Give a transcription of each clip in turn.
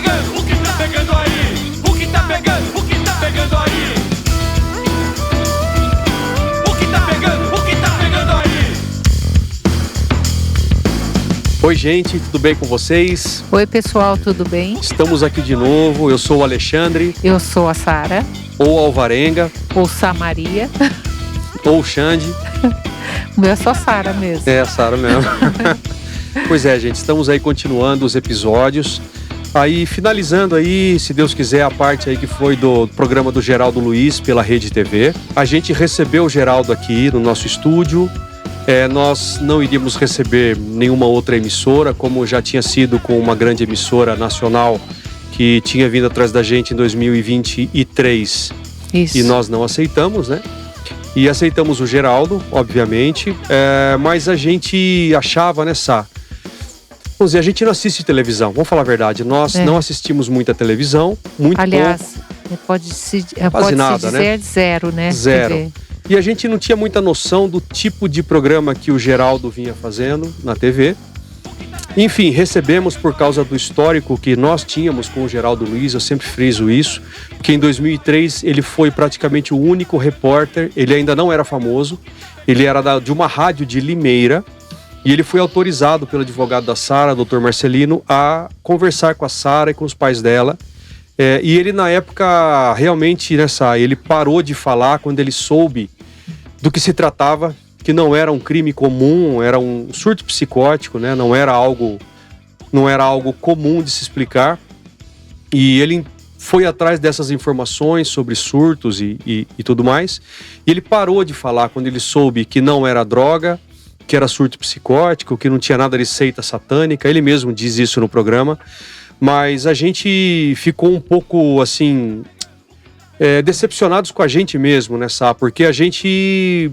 pegando? O que tá pegando aí? O que tá pegando? O que tá pegando aí? O que tá pegando? O que tá pegando aí? Oi, gente, tudo bem com vocês? Oi, pessoal, tudo bem? Estamos aqui de novo, eu sou o Alexandre, Eu sou a Sara, ou Alvarenga, ou Samaria. ou Xande. O meu é só Sara mesmo. É, a Sara mesmo. Pois é, gente, estamos aí continuando os episódios. Aí, finalizando aí, se Deus quiser, a parte aí que foi do programa do Geraldo Luiz pela Rede TV. A gente recebeu o Geraldo aqui no nosso estúdio. Nós não iríamos receber nenhuma outra emissora, como já tinha sido com uma grande emissora nacional que tinha vindo atrás da gente em 2023. Isso. E nós não aceitamos, né? E aceitamos o Geraldo, obviamente, mas a gente achava, né, Sá? Vamos dizer, a gente não assiste televisão, vamos falar a verdade. Nós não assistimos muita televisão, muito Aliás, pouco. pode-se nada, dizer né? zero, né? Zero. TV. E a gente não tinha muita noção do tipo de programa que o Geraldo vinha fazendo na TV. Enfim, recebemos por causa do histórico que nós tínhamos com o Geraldo Luiz, eu sempre friso isso, porque em 2003 ele foi praticamente o único repórter, ele ainda não era famoso, ele era de uma rádio de Limeira, e ele foi autorizado pelo advogado da Sara, Dr. Marcelino, a conversar com a Sara e com os pais dela. E ele, na época, realmente, ele parou de falar quando ele soube do que se tratava, que não era um crime comum, era um surto psicótico, né? Não era algo comum de se explicar. E ele foi atrás dessas informações sobre surtos e tudo mais. E ele parou de falar quando ele soube que não era droga, que era surto psicótico, que não tinha nada de seita satânica. Ele mesmo diz isso no programa. Mas a gente ficou um pouco, assim, decepcionados com a gente mesmo, né, Sá? Porque a gente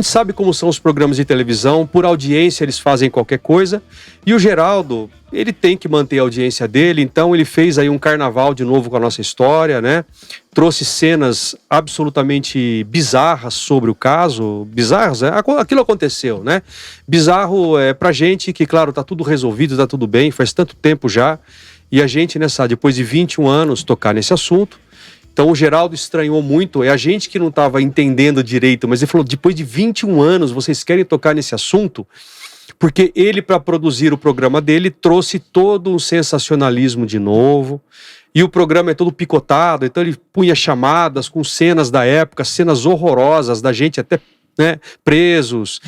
sabe como são os programas de televisão, por audiência eles fazem qualquer coisa, e o Geraldo, ele tem que manter a audiência dele, então ele fez aí um carnaval de novo com a nossa história, né? Trouxe cenas absolutamente bizarras sobre o caso, bizarras, aquilo aconteceu, né? Bizarro pra gente que, claro, tá tudo resolvido, tá tudo bem, faz tanto tempo já, e a gente, depois de 21 anos, tocar nesse assunto. Então o Geraldo estranhou muito, é a gente que não estava entendendo direito, mas ele falou, depois de 21 anos vocês querem tocar nesse assunto? Porque ele, para produzir o programa dele, trouxe todo um sensacionalismo de novo, e o programa é todo picotado, então ele punha chamadas com cenas da época, cenas horrorosas da gente até, né, presos,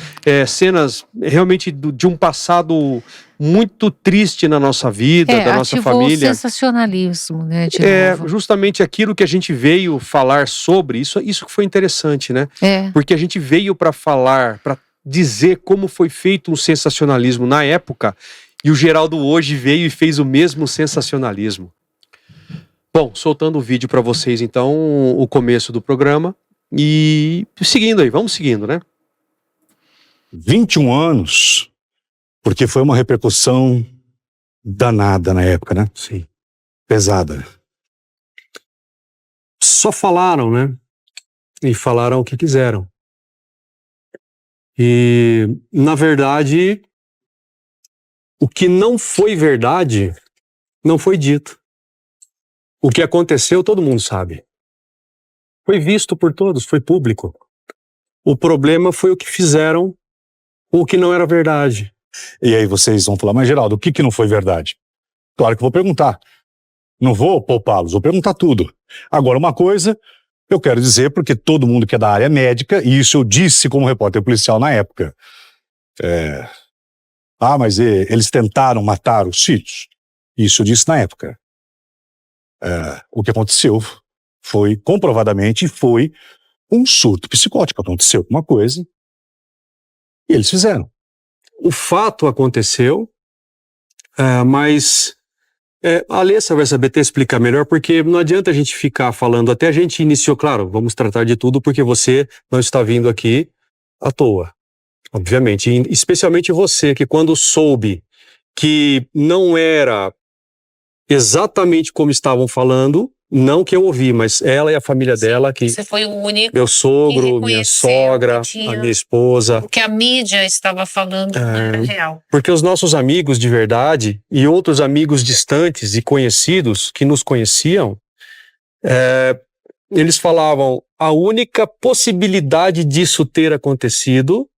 cenas realmente de um passado muito triste na nossa vida, da nossa família. Ativou o sensacionalismo, né, de novo. Justamente aquilo que a gente veio falar sobre, isso que foi interessante, né? Porque a gente veio para falar, para dizer como foi feito um sensacionalismo na época, e o Geraldo hoje veio e fez o mesmo sensacionalismo. Bom, soltando o vídeo para vocês, então, o começo do programa, e seguindo aí, vamos seguindo, né? 21 anos, porque foi uma repercussão danada na época, né? Sim. Pesada. Só falaram, né? E falaram o que quiseram. E, na verdade, o que não foi verdade, não foi dito. O que aconteceu, todo mundo sabe. Foi visto por todos, foi público. O problema foi o que fizeram com o que não era verdade. E aí vocês vão falar, mas Geraldo, o que não foi verdade? Claro que eu vou perguntar. Não vou poupá-los, vou perguntar tudo. Agora, uma coisa, eu quero dizer, porque todo mundo que é da área médica, e isso eu disse como repórter policial na época. Mas eles tentaram matar os filhos. Isso eu disse na época. O que aconteceu foi, comprovadamente, foi um surto psicótico. Aconteceu alguma coisa e eles fizeram. O fato aconteceu, mas a Alessa vai saber até explicar melhor, porque não adianta a gente ficar falando, até a gente iniciou, claro, vamos tratar de tudo, porque você não está vindo aqui à toa, obviamente, e especialmente você, que quando soube que não era exatamente como estavam falando, Não que eu ouvi, mas ela e a família dela, que Você foi o único meu sogro, minha reconheceu sogra, que tinha- a minha esposa. o que a mídia estava falando era real. Porque os nossos amigos de verdade e outros amigos distantes e conhecidos que nos conheciam, eles falavam, a única possibilidade disso ter acontecido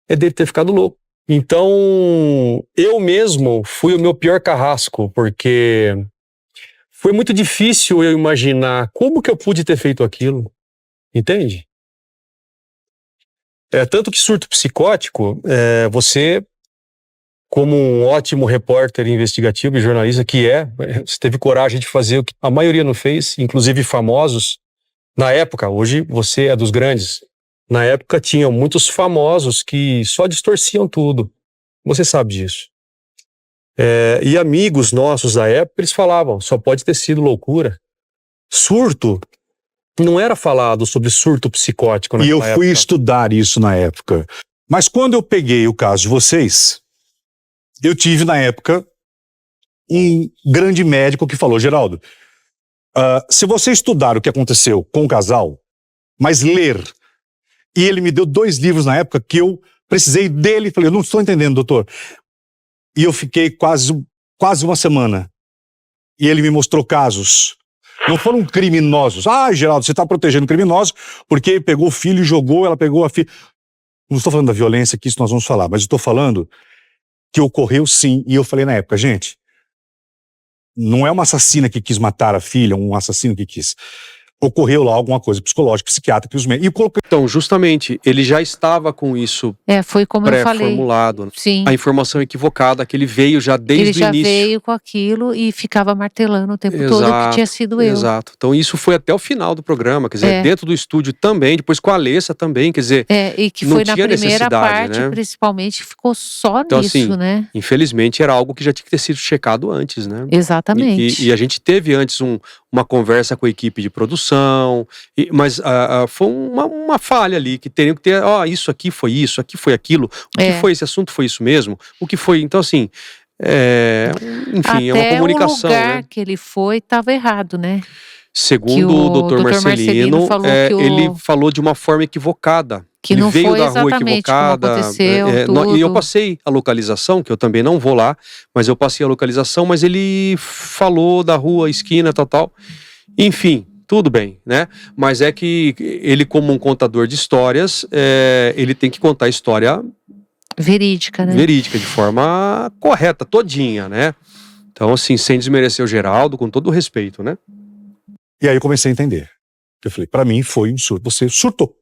é dele ter ficado louco. Então, eu mesmo fui o meu pior carrasco, porque foi muito difícil eu imaginar como que eu pude ter feito aquilo, entende? Tanto que surto psicótico, você, como um ótimo repórter investigativo e jornalista que você teve coragem de fazer o que a maioria não fez, inclusive famosos. Na época, hoje você é dos grandes. Na época tinham muitos famosos que só distorciam tudo. Você sabe disso. E amigos nossos da época, eles falavam, só pode ter sido loucura. Surto, não era falado sobre surto psicótico E eu naquela fui época. estudar isso na época. Mas quando eu peguei o caso de vocês, eu tive na época um grande médico que falou, Geraldo, se você estudar o que aconteceu com o casal, mas ler, e ele me deu 2 livros na época que eu precisei dele, falei, eu não estou entendendo, doutor. E eu fiquei quase uma semana. E ele me mostrou casos. Não foram criminosos. Geraldo, você está protegendo criminosos porque ele pegou o filho e jogou, ela pegou a filha. Não estou falando da violência, que isso nós vamos falar, mas estou falando que ocorreu sim. E eu falei na época, gente, não é uma assassina que quis matar a filha, um assassino que quis. Ocorreu lá alguma coisa psicológica, psiquiátrica. E coloquei... Então, justamente, ele já estava com isso Foi como eu falei. pré-formulado. Sim. A informação equivocada, que ele veio já desde Ele o já início. veio com aquilo e ficava martelando o tempo todo que tinha sido eu. Exato. Então isso foi até o final do programa, quer dizer, dentro do estúdio também, depois com a Alessa também, quer dizer... E que não foi na tinha primeira necessidade, parte, né? principalmente, ficou só Então, nisso, assim, né? Infelizmente era algo que já tinha que ter sido checado antes, né? Exatamente. E a gente teve antes uma conversa com a equipe de produção, mas foi uma falha ali, que teriam que ter, isso aqui foi isso, aqui foi aquilo, o que foi esse assunto foi isso mesmo, o que foi, então assim, enfim, Até é uma comunicação, o lugar né? que ele foi estava errado, né? Segundo o o Dr. Marcelino, falou que ele falou de uma forma equivocada. Que ele não veio foi da rua exatamente como equivocada. aconteceu, tudo. E eu passei a localização, que eu também não vou lá, mas eu passei a localização, mas ele falou da rua, esquina, tal. Enfim, tudo bem, né? Mas é que ele, como um contador de histórias, ele tem que contar a história verídica, né? Verídica, de forma correta, todinha, né? Então, assim, sem desmerecer o Geraldo, com todo o respeito, né? E aí eu comecei a entender. Eu falei, pra mim foi um surto. Você surtou.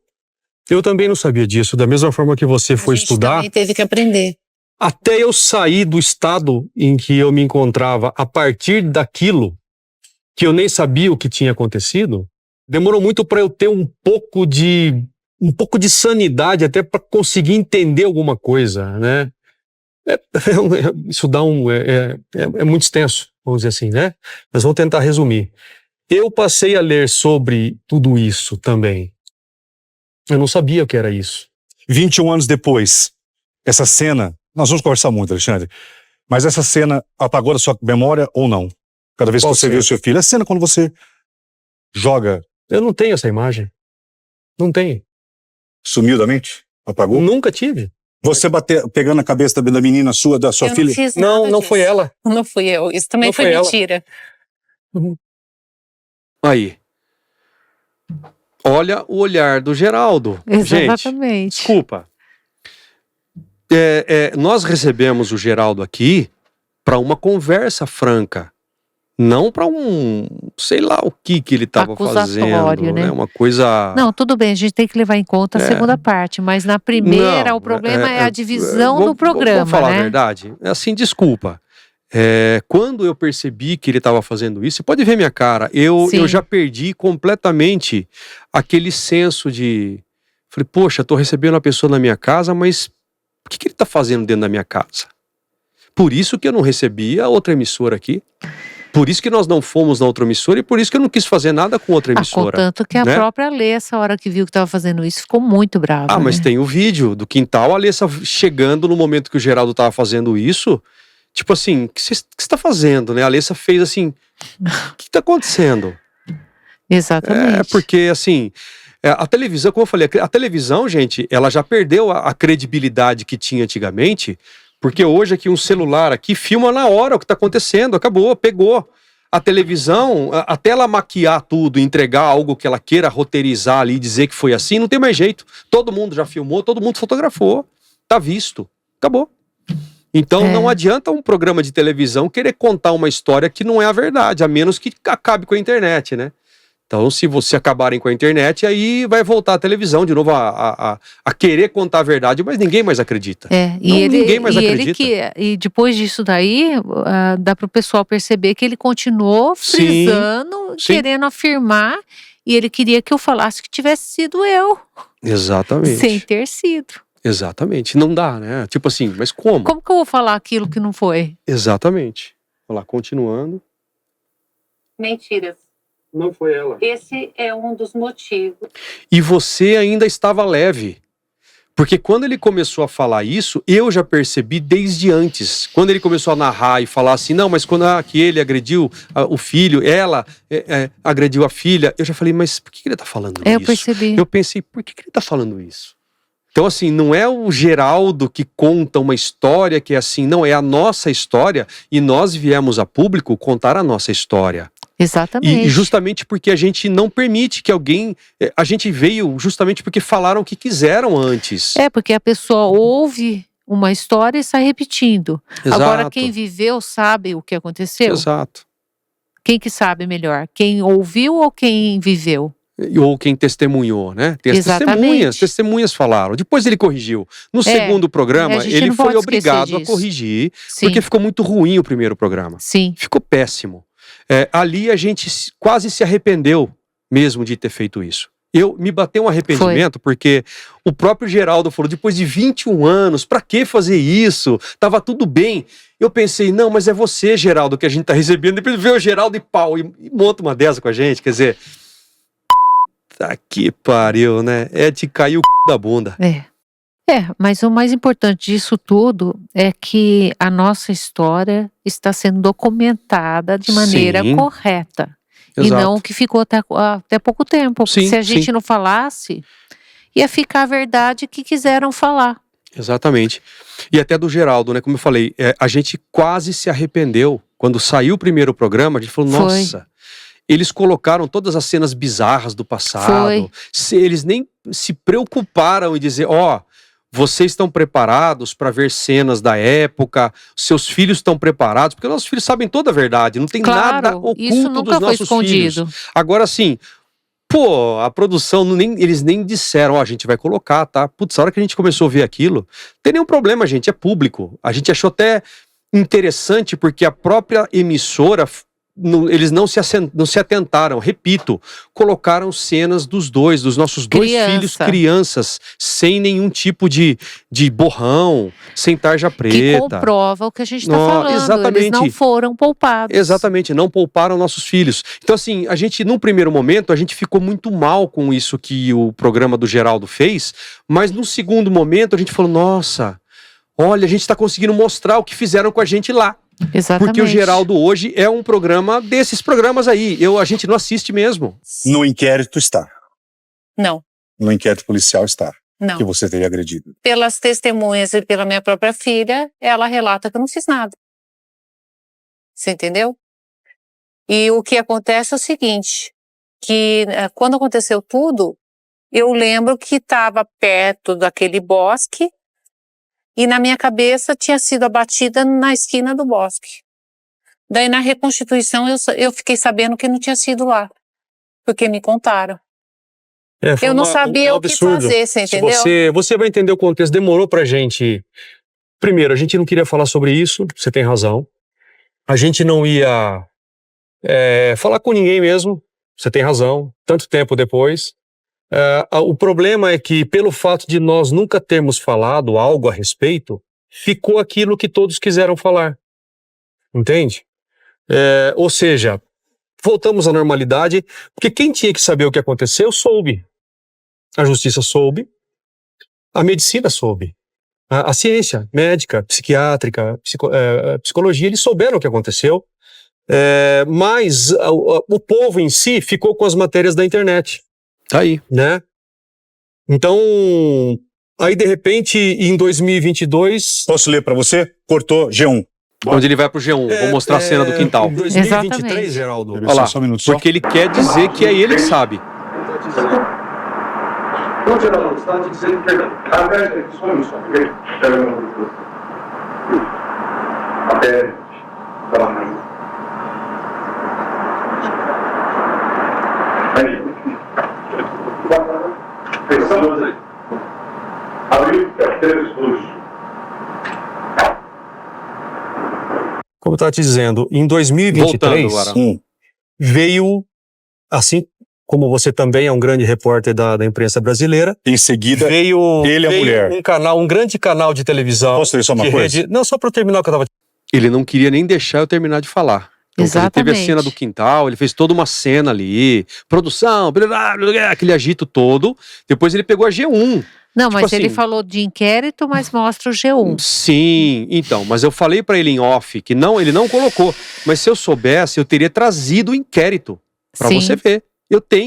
Eu também não sabia disso, da mesma forma que você foi estudar. Também teve que aprender. Até eu sair do estado em que eu me encontrava, a partir daquilo que eu nem sabia o que tinha acontecido, demorou muito para eu ter um pouco de sanidade, até para conseguir entender alguma coisa, né? Isso dá é muito extenso, vamos dizer assim, né? Mas vamos tentar resumir. Eu passei a ler sobre tudo isso também. Eu não sabia o que era isso. 21 anos depois, essa cena, nós vamos conversar muito, Alexandre, mas essa cena apagou da sua memória ou não? Cada vez que você vê o seu filho, a cena quando você joga... Eu não tenho essa imagem. Não tenho. Sumiu da mente? Apagou? Nunca tive. Você pegando a cabeça da menina sua, da sua filha? Não fiz Não, nada não disso. foi ela. Não fui eu. Isso também Não foi foi ela. mentira. Aí. Olha o olhar do Geraldo. Exatamente. Gente, desculpa. Nós recebemos o Geraldo aqui para uma conversa franca. Não para sei lá o que ele estava fazendo, né? Uma coisa... Não, tudo bem, a gente tem que levar em conta a segunda parte, mas na primeira Não, o problema é a divisão do programa, vamos falar né? a verdade? Assim, desculpa. Quando eu percebi que ele estava fazendo isso, você pode ver minha cara, eu já perdi completamente aquele senso de... Falei, poxa, estou recebendo uma pessoa na minha casa, mas o que ele está fazendo dentro da minha casa? Por isso que eu não recebi a outra emissora aqui. Por isso que nós não fomos na outra emissora e por isso que eu não quis fazer nada com outra emissora. Contanto que a própria Alessa, a hora que viu que estava fazendo isso, ficou muito brava. Mas tem o vídeo do quintal, a Alessa chegando no momento que o Geraldo estava fazendo isso. Tipo assim, o que você está fazendo, né? A Alessa fez assim, o que está acontecendo? Exatamente. Porque, assim, a televisão, como eu falei, a televisão, gente, ela já perdeu a credibilidade que tinha antigamente, porque hoje aqui um celular aqui filma na hora o que está acontecendo, acabou, pegou. A televisão, até ela maquiar tudo, entregar algo que ela queira roteirizar ali, dizer que foi assim, não tem mais jeito. Todo mundo já filmou, todo mundo fotografou, tá visto, acabou. Então não adianta um programa de televisão querer contar uma história que não é a verdade, a menos que acabe com a internet, né? Então, se você acabarem com a internet, aí vai voltar a televisão de novo a querer contar a verdade, mas ninguém mais acredita. Ninguém mais acredita. E depois disso daí, dá para o pessoal perceber que ele continuou frisando, querendo afirmar, e ele queria que eu falasse que tivesse sido eu. Exatamente. Sem ter sido. Exatamente. Não dá, né? Tipo assim, mas como? Como que eu vou falar aquilo que não foi? Exatamente. Vamos lá, continuando. Mentiras. Não foi ela. Esse é um dos motivos. E você ainda estava leve. Porque quando ele começou a falar isso, eu já percebi desde antes. Quando ele começou a narrar e falar assim, não, mas quando que ele agrediu o filho, ela agrediu a filha, eu já falei, mas por que ele tá falando isso? Eu percebi. Eu pensei, por que ele tá falando isso? Então, assim, não é o Geraldo que conta uma história que é assim, não, é a nossa história e nós viemos a público contar a nossa história. Exatamente. E justamente porque a gente não permite que alguém... A gente veio justamente porque falaram o que quiseram antes. Porque a pessoa ouve uma história e sai repetindo. Exato. Agora, quem viveu sabe o que aconteceu? Exato. Quem que sabe melhor? Quem ouviu ou quem viveu? Ou quem testemunhou, né? Tem as testemunhas falaram. Depois ele corrigiu. No segundo programa, ele foi obrigado a corrigir, porque ficou muito ruim o primeiro programa. Sim. Ficou péssimo. Ali a gente quase se arrependeu mesmo de ter feito isso. Me bateu um arrependimento porque o próprio Geraldo falou, depois de 21 anos, pra que fazer isso? Tava tudo bem. Eu pensei, não, mas é você, Geraldo, que a gente tá recebendo. Depois veio o Geraldo e monta uma dessa com a gente, quer dizer... Tá que pariu, né? É de cair o da bunda. Mas o mais importante disso tudo é que a nossa história está sendo documentada de maneira correta. Exato. E não o que ficou até pouco tempo. Porque se a gente não falasse, ia ficar a verdade que quiseram falar. Exatamente. E até do Geraldo, né? Como eu falei, a gente quase se arrependeu. Quando saiu o primeiro programa, a gente falou, nossa... Eles colocaram todas as cenas bizarras do passado. Eles nem se preocuparam em dizer, vocês estão preparados para ver cenas da época, seus filhos estão preparados, porque nossos filhos sabem toda a verdade, não tem nada oculto dos nossos filhos. Agora sim, a produção, eles nem disseram, a gente vai colocar, tá? Putz, a hora que a gente começou a ver aquilo, não tem nenhum problema, gente, é público. A gente achou até interessante, porque a própria emissora... eles não se atentaram, repito, colocaram cenas dos nossos dois filhos crianças, sem nenhum tipo de borrão, sem tarja preta. Que comprova o que a gente está falando, exatamente. Eles não foram poupados. Exatamente, não pouparam nossos filhos. Então assim, a gente num primeiro momento, a gente ficou muito mal com isso que o programa do Geraldo fez, mas no segundo momento a gente falou, nossa, olha, a gente está conseguindo mostrar o que fizeram com a gente lá. Exatamente. Porque o Geraldo hoje é um programa desses programas aí. A gente não assiste mesmo. No inquérito está. Não. No inquérito policial está. Não. Que você teria agredido. Pelas testemunhas e pela minha própria filha, ela relata que eu não fiz nada. Você entendeu? E o que acontece é o seguinte, que quando aconteceu tudo, eu lembro que estava perto daquele bosque, e na minha cabeça tinha sido abatida na esquina do bosque. Daí na reconstituição eu fiquei sabendo que não tinha sido lá, porque me contaram. Eu não sabia o que fazer, você entendeu? Você vai entender o contexto, demorou pra gente... Primeiro, a gente não queria falar sobre isso, você tem razão. A gente não ia falar com ninguém mesmo, você tem razão, tanto tempo depois. O problema é que, pelo fato de nós nunca termos falado algo a respeito, ficou aquilo que todos quiseram falar. Entende? Ou seja, voltamos à normalidade, porque quem tinha que saber o que aconteceu soube. A justiça soube, a medicina soube. A ciência médica, psiquiátrica, psicologia, eles souberam o que aconteceu. Mas o povo em si ficou com as matérias da internet. Tá aí. Né? Então, aí de repente, em 2022... Posso ler para você? Cortou G1. Onde ele vai pro G1. Vou mostrar a cena do quintal. Em 2023, Exatamente. Geraldo. Olha lá, Só um minuto só. porque ele quer dizer que é ele que sabe. Não, Geraldo, você estava dizendo que... Só um minuto, ok? Até... Pensamos aí. Abriu carteiras hoje. Como eu estava te dizendo, em 2023 Voltando agora. veio, assim como você também é um grande repórter da imprensa brasileira, Em seguida, veio ele e a mulher. um grande canal de televisão. Posso ler só uma de coisa? rede- não, só para eu terminar o que eu estava... Ele não queria nem deixar eu terminar de falar. Então, quando ele teve a Exatamente. cena do quintal, ele fez toda uma cena ali, produção, blá, blá, blá, blá, aquele agito todo. Depois ele pegou a G1. Não, Tipo mas ele assim- falou de inquérito, mas mostra o G1. Sim, então, mas eu falei pra ele em off que não, ele não colocou. Mas se eu soubesse, eu teria trazido o inquérito pra Sim. você ver.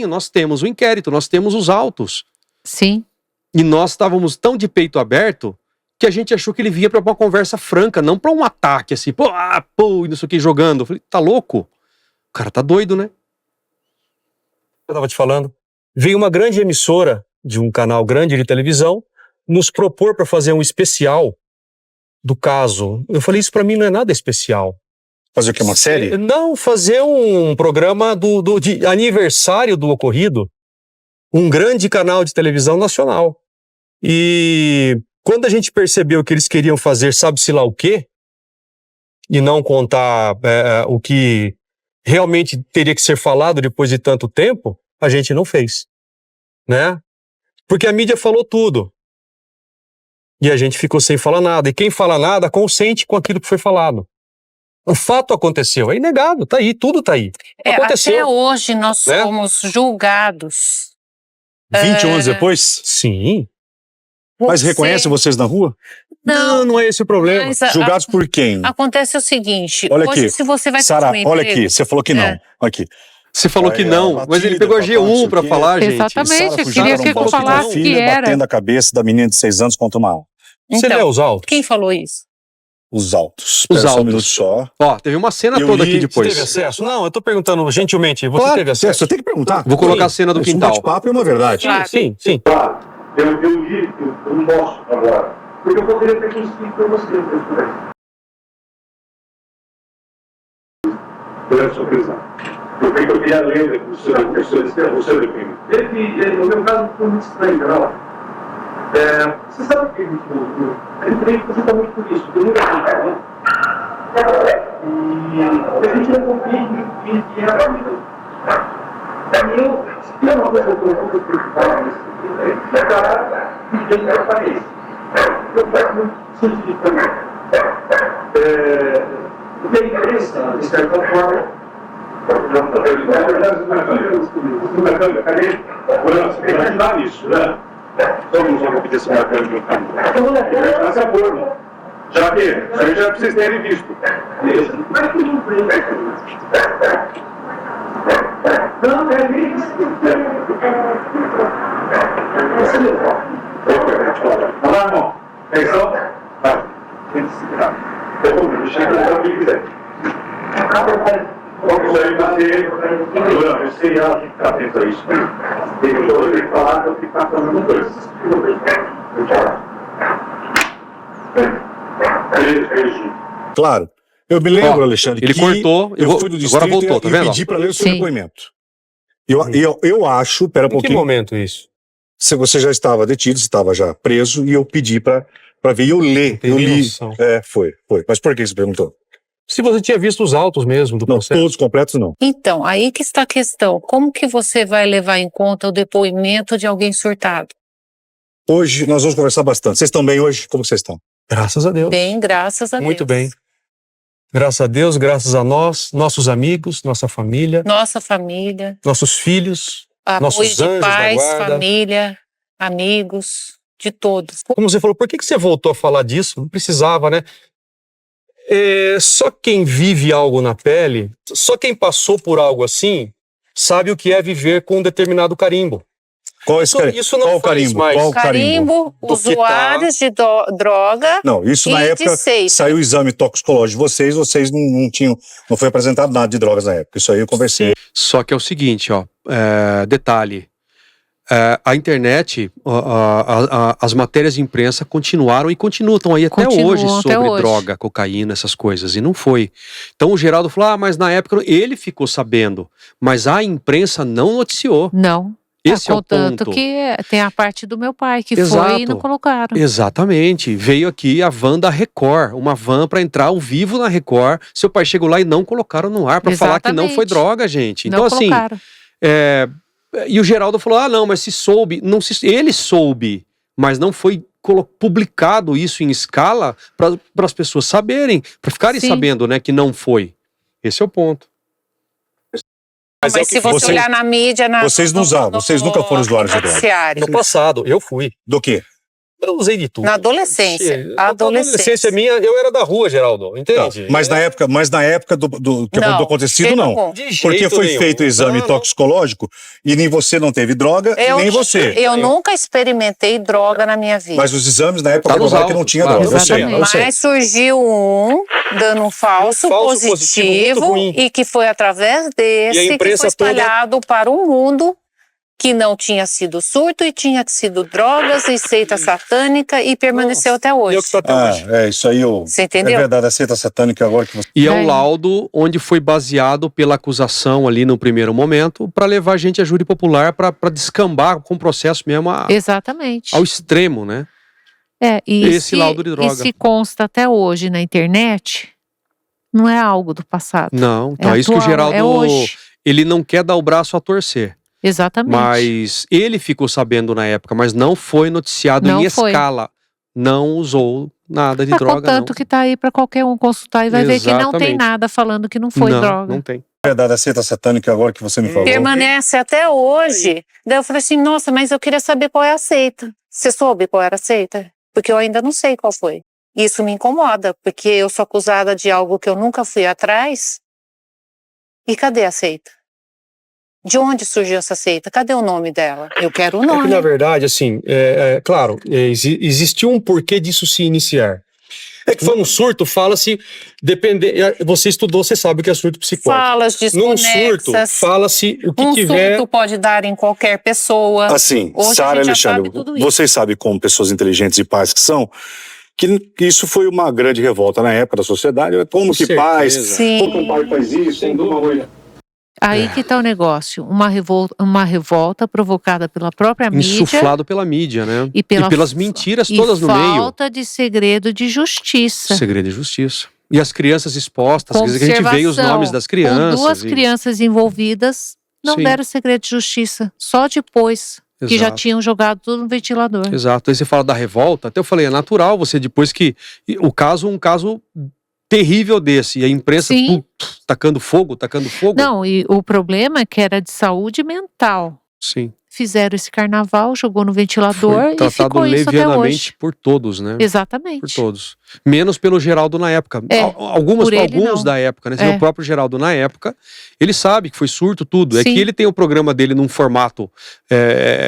Nós temos o inquérito, nós temos os autos. Sim. E nós estávamos tão de peito aberto que a gente achou que ele vinha pra uma conversa franca, não pra um ataque assim, e não sei o que, jogando. Eu falei, tá louco? O cara tá doido, né? Eu estava te falando. Veio uma grande emissora de um canal grande de televisão nos propor para fazer um especial do caso. Eu falei, isso para mim não é nada especial. fazer o quê? Uma série? Não, fazer um programa de aniversário do ocorrido. Um grande canal de televisão nacional. E quando a gente percebeu que eles queriam fazer sabe-se lá o quê, e não contar o que realmente teria que ser falado depois de tanto tempo, a gente não fez. Né? Porque a mídia falou tudo. E a gente ficou sem falar nada. E quem fala nada consente com aquilo que foi falado. O fato aconteceu, é inegado, tá aí, tudo tá aí. Aconteceu. Até hoje nós né? somos julgados. 20 anos depois? Sim. Mas reconhece vocês na rua? Não é esse o problema. Mas Julgados por quem? acontece o seguinte, Olha hoje aqui, se você vai Sara, pedir um olha emprego, aqui, você falou que não. É. Olha aqui. Você falou que Aí, não, ó, mas ele batida, pegou a papai, não sei G1 pra o quê. falar, gente. Exatamente. Sara eu fugiu queria para que um eu posto da falasse que filha, era. batendo a cabeça da menina de 6 anos contra uma alma. Você lê Então, os autos? quem falou isso? Os autos. Os Espera só um autos. minuto só. Ó, teve uma cena Eu toda li, aqui Você depois. teve acesso? Não, eu tô perguntando gentilmente, você Claro, teve acesso? você tem que perguntar. Vou colocar a cena do Isso, quintal. Um bate-papo é uma verdade. Claro. Sim. Claro, eu li, eu não posso agora. Porque eu poderia ter conseguido para você, se eu pudesse. Durante a sua prisão. Eu queria ler o seu depoimento. No meu caso, foi muito estranho, não. Você sabe o que eu entrei justamente por isso, porque eu nunca vi, né? E a gente não confia que era a vida. Se tem uma coisa que eu estou preocupado nesse sentido, é declarar que ninguém me aparece. Eu faço muito sentido também. Eu tenho interesse, de certa forma, cadê? Você tem que ajudar nisso, né? Vamos lá repetir esse marcando de um caminho. Esse acordo. Já que a gente já precisa terem visto. Mas que não tem. Não, é isso. Você levou. Vamos lá, irmão. Atenção. Vai. Tem que se virar. Eu vou deixar o que quiser. Vamos aí, você seria que está atento a isso. Eu tenho que falar que eu fico passando coisas. Claro. Eu me lembro, Ó, Alexandre, ele que cortou, eu fui do distrito agora voltou, tá e vendo? pedi para ler o seu Sim. depoimento. Eu acho, pera um Em que pouquinho, momento isso? se você já estava detido, você estava já preso, e eu pedi para ver, e eu ler. Não Eu tem li. noção. Foi. Mas por que você perguntou? Se você tinha visto os autos mesmo do Não, processo. todos completos não. Então, aí que está a questão. Como que você vai levar em conta o depoimento de alguém surtado? Hoje nós vamos conversar bastante. Vocês estão bem hoje? Como vocês estão? Graças a Deus. Bem, graças a Deus. Muito bem. Graças a Deus, graças a nós, nossos amigos, nossa família, Nossa família, nossos filhos, apoio nossos de anjos da pais, guarda. família, amigos, de todos. Como você falou, por que você voltou a falar disso? Não precisava, né? Só quem vive algo na pele, só quem passou por algo assim, sabe o que é viver com um determinado carimbo. Qual esse carimbo? Isso não Qual faz carimbo? mais. Qual Carimbo, Do que tá- usuários de droga Não, isso e na de época seita. saiu o exame toxicológico de vocês não tinham, não foi apresentado nada de drogas na época. Isso aí eu conversei. Só que é o seguinte, ó, detalhe, a internet, as matérias de imprensa continuaram e estão aí até Continuam hoje até sobre hoje. droga, cocaína, essas coisas, e não foi. Então o Geraldo falou, mas na época ele ficou sabendo, mas a imprensa não noticiou. Não. Esse é o Contanto ponto. que tem a parte do meu pai que Exato. foi e não colocaram. Exatamente. Veio aqui a van da Record, uma van para entrar ao vivo na Record. Seu pai chegou lá e não colocaram no ar para falar que não foi Exatamente. droga, gente. Então Não assim, colocaram. e o Geraldo falou, não, mas se soube, ele soube, mas não foi publicado isso em escala para as pessoas saberem, para ficarem Sim. sabendo, né, que não foi. Esse é o ponto. Mas se você vocês- olhar na mídia... vocês não usaram, vocês nunca foram usuários de droga. noticiário. No passado, eu fui. Do quê? Eu usei de tudo. Na adolescência. A Adolescência. adolescência minha, eu era da rua, Geraldo, Tá, entende? mas na época do que Não, do acontecido, jeito não. algum. De jeito Porque foi nenhum. feito o exame Não, toxicológico e nem você não teve droga, nem você. Eu nunca experimentei droga na minha vida. Mas os exames na época Tá nos provaram que não autos, tinha claro. droga. Exatamente. Eu sei. Mas surgiu dando um falso, Falso positivo muito positivo ruim. e que foi através E a desse que imprensa foi espalhado para o mundo que não tinha sido surto e tinha sido drogas e seita satânica e permaneceu até E é hoje. o que tá até hoje. Isso aí Você é entendeu? verdade, a seita satânica agora que você... E é É. um laudo onde foi baseado pela acusação ali no primeiro momento para levar a gente a júri popular para descambar com o processo mesmo Exatamente. ao extremo, né? Esse laudo de droga. E se consta até hoje na internet, não é algo do passado. Não, então é isso que o atual, Geraldo, é hoje. ele não quer dar o braço a torcer, Exatamente. mas ele ficou sabendo na época, mas não foi noticiado Não em foi. escala, não usou nada de Tá, droga, contanto não. que tá aí para qualquer um consultar e vai ver que não tem Exatamente. nada falando que não foi não, droga. não tem. É verdade, a seita satânica agora que você me falou. Permanece até hoje. Daí eu falei assim, nossa, mas eu queria saber qual é a seita. Você soube qual era a seita? Porque eu ainda não sei qual foi. Isso me incomoda, porque eu sou acusada de algo que eu nunca fui atrás. E cadê a seita? De onde surgiu essa seita? Cadê o nome dela? Eu quero o É que, nome. na verdade, assim, claro, existiu um porquê disso se iniciar. É que foi um surto, fala-se, você estudou, você sabe o que é surto psicótico. Falas Num surto, desconexas. fala-se o que Um tiver... surto pode dar em qualquer pessoa. Assim, Hoje a Sara e gente já Alexandre, sabe tudo isso. vocês sabem como pessoas inteligentes e pais que são, que isso foi uma grande revolta na época da sociedade. Como que certeza. pais... Sim. Como que um pai faz isso? Sem dúvida alguma. Aí que tá o negócio. Uma revolta provocada pela própria mídia Insuflado pela mídia, né? e pelas mentiras todas no meio. falta de segredo de justiça. Segredo de justiça. E as crianças expostas, quer dizer, que a gente vê os Conservação. nomes das crianças. Com duas e- crianças envolvidas, não Sim. deram segredo de justiça. Só depois que já Exato. tinham jogado tudo no ventilador. Exato. Aí você fala da revolta, até eu falei, é natural você depois que... um caso terrível desse, e a imprensa Sim. tacando fogo. Não, e o problema é que era de saúde mental. Sim. Fizeram esse carnaval, jogou no ventilador Foi e tratado ficou isso até levianamente hoje. por todos, né? Exatamente. Por todos. Menos pelo Geraldo na época. É, Alguns por ele, não. da época, né? É. O próprio Geraldo na época, ele sabe que foi surto tudo. É Sim. que ele tem o programa dele num formato,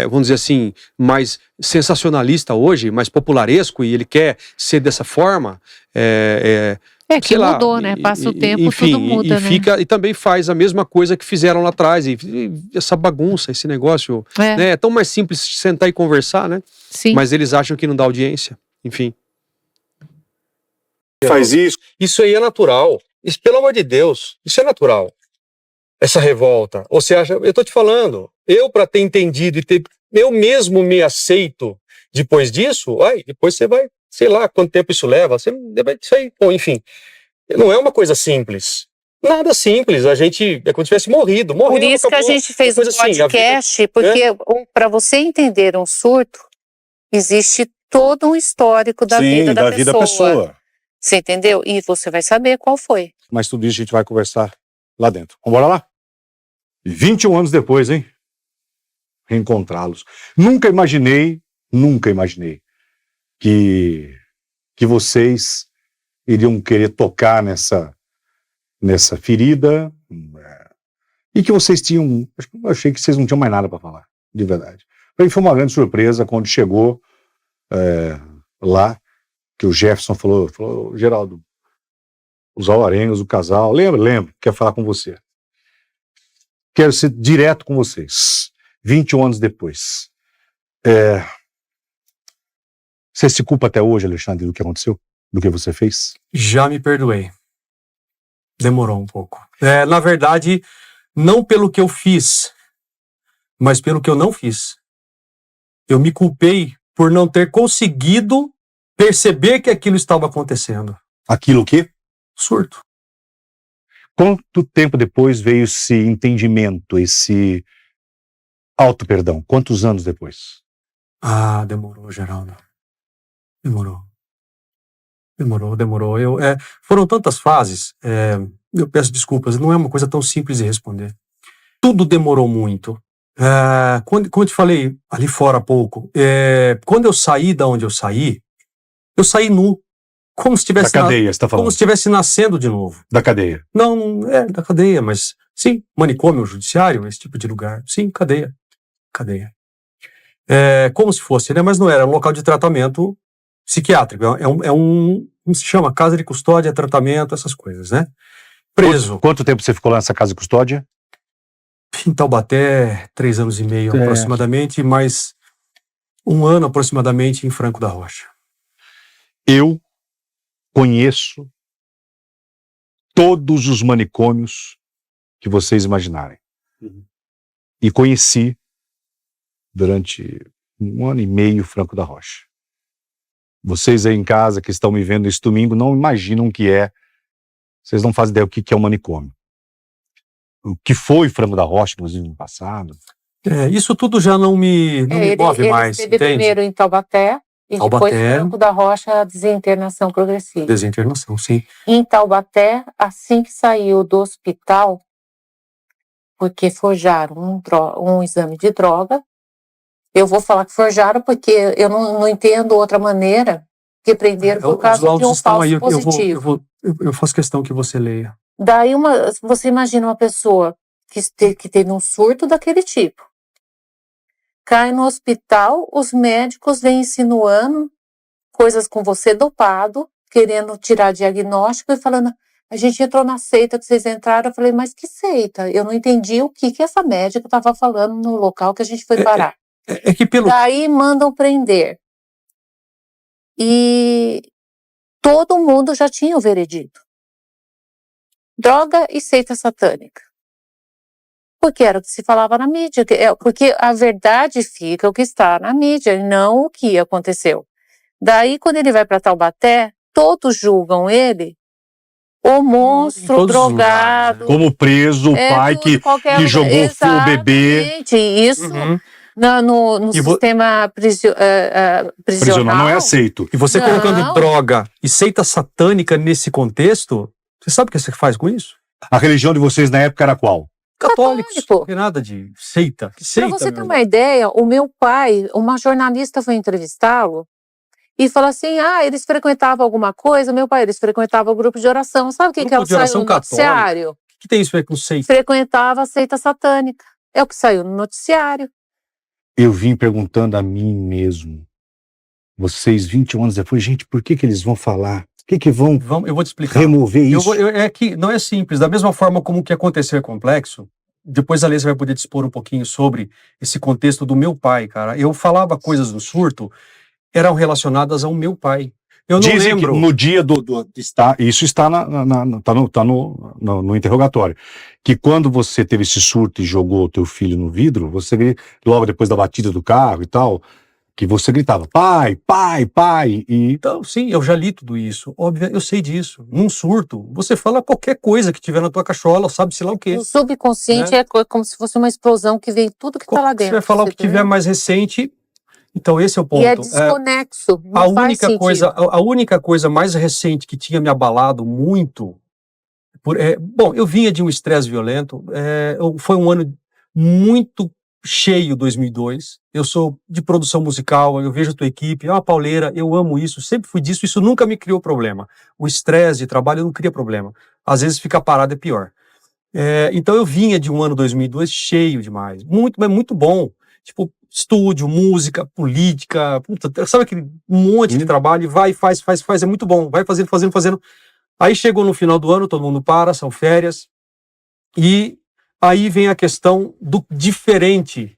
vamos dizer assim, mais sensacionalista hoje, mais popularesco, e ele quer ser dessa forma. É que sei lá, mudou, né? Passa o tempo, enfim, tudo muda, né? e também faz a mesma coisa que fizeram lá atrás. E essa bagunça, esse negócio. É, Né? É tão mais simples sentar e conversar, né? sim. Mas eles acham que não dá audiência. Enfim. Faz isso. Isso aí é natural. Isso, pelo amor de Deus, isso é natural. Essa revolta. Ou você acha, eu tô te falando, eu para ter entendido eu mesmo me aceito depois disso, depois você vai, sei lá quanto tempo isso leva, você vai, isso aí, bom, enfim. Não é uma coisa simples. Nada simples, é como se tivesse morrido. Por isso que a acabou. gente fez Uma um coisa assim, a vida- podcast, porque para você entender um surto, existe todo um histórico da vida da pessoa. Você entendeu? E você vai saber qual foi. Mas tudo isso a gente vai conversar lá dentro. Vamos lá? 21 anos depois, hein? Reencontrá-los. Nunca imaginei que vocês iriam querer tocar nessa ferida, e que vocês tinham, eu achei que vocês não tinham mais nada para falar, de verdade. Para mim foi uma grande surpresa quando chegou lá, que o Jefferson falou, Geraldo, os Alvarengas, o casal, lembro, quero falar com você. Quero ser direto com vocês, 21 anos depois. Você se culpa até hoje, Alexandre, do que aconteceu? Do que você fez? Já me perdoei. Demorou um pouco. Na verdade, não pelo que eu fiz, mas pelo que eu não fiz. Eu me culpei por não ter conseguido perceber que aquilo estava acontecendo. Aquilo o quê? Surto. Quanto tempo depois veio esse entendimento, esse auto-perdão? Quantos anos depois? Ah, demorou, Geraldo. Demorou. Foram tantas fases, eu peço desculpas, não é uma coisa tão simples de responder. Tudo demorou muito. Como eu te falei ali fora há pouco, quando eu saí da onde eu saí nu, como se tivesse da cadeia, você tá falando? Como se estivesse nascendo de novo. Da cadeia? Não, da cadeia, mas sim, manicômio, judiciário, esse tipo de lugar. Sim, cadeia. Como se fosse, né? Mas não era um local de tratamento psiquiátrico. Como se chama? Casa de custódia, tratamento, essas coisas, né? Preso. Quanto tempo você ficou lá nessa casa de custódia? Em Taubaté, 3 anos e meio aproximadamente, mais 1 ano aproximadamente em Franco da Rocha. Eu conheço todos os manicômios que vocês imaginarem. E conheci durante 1 ano e meio Franco da Rocha. Vocês aí em casa que estão me vendo esse domingo não imaginam o que é. Vocês não fazem ideia o que é um manicômio. O que foi Franco da Rocha, inclusive, no passado. Isso tudo já não me move mais, ele esteve entende? primeiro em Taubaté e depois Franco da Rocha, desinternação progressiva. Desinternação, sim. Em Taubaté, assim que saiu do hospital, porque forjaram um exame de droga, eu vou falar que forjaram porque eu não entendo outra maneira que prenderam por causa de um falso positivo. Eu faço questão que você leia. Daí você imagina uma pessoa que teve um surto daquele tipo. Cai no hospital, os médicos vêm insinuando coisas com você dopado, querendo tirar diagnóstico e falando, a gente entrou na seita que vocês entraram. Eu falei, mas que seita? Eu não entendi o que essa médica estava falando no local que a gente foi parar. Daí mandam prender. E todo mundo já tinha o veredito. Droga e seita satânica. Porque era o que se falava na mídia. Porque a verdade fica o que está na mídia, e não o que aconteceu. Daí, quando ele vai para Taubaté, todos julgam ele o monstro drogado. Como preso, o pai que jogou o bebê. Isso no sistema prisional não é aceito. E você colocando droga e seita satânica nesse contexto, você sabe o que você faz com isso? A religião de vocês na época era qual? Católicos. Não tem nada de seita. Para você ter uma ideia, o meu pai, uma jornalista foi entrevistá-lo e falou assim, eles frequentavam alguma coisa? Meu pai, eles frequentavam o grupo de oração. Sabe o que ela saiu no noticiário? O que tem isso a ver com seita? Frequentava a seita satânica. É o que saiu no noticiário. Eu vim perguntando a mim mesmo, vocês 21 anos depois, gente, por que eles vão falar? Por que vão eu vou te explicar. Remover isso? É que não é simples. Da mesma forma como o que aconteceu é complexo, depois a Lê vai poder dispor um pouquinho sobre esse contexto do meu pai, cara. Eu falava coisas do surto, eram relacionadas ao meu pai. Eu não Dizem lembro. Que no dia isso está no interrogatório, que quando você teve esse surto e jogou o teu filho no vidro, você, logo depois da batida do carro e tal, que você gritava, pai, pai, pai. Então, sim, eu já li tudo isso. Óbvio, eu sei disso. Num surto, você fala qualquer coisa que tiver na tua cachola, sabe-se lá o quê. O subconsciente é como se fosse uma explosão que vem tudo que está lá dentro. Você vai falar o que tiver mais recente. Então, esse é o ponto. E é desconexo. A única coisa mais recente que tinha me abalado muito. Bom, eu vinha de um estresse violento. Foi um ano muito cheio 2002. Eu sou de produção musical, eu vejo a tua equipe, é uma pauleira, eu amo isso, sempre fui disso, isso nunca me criou problema. O estresse de trabalho não cria problema. Às vezes ficar parado é pior. Então eu vinha de um ano 2002 cheio demais, mas muito bom. Tipo, estúdio, música, política, puta, sabe aquele monte de trabalho, e vai, faz, é muito bom, vai fazendo. Aí chegou no final do ano, todo mundo para, são férias, e aí vem a questão do diferente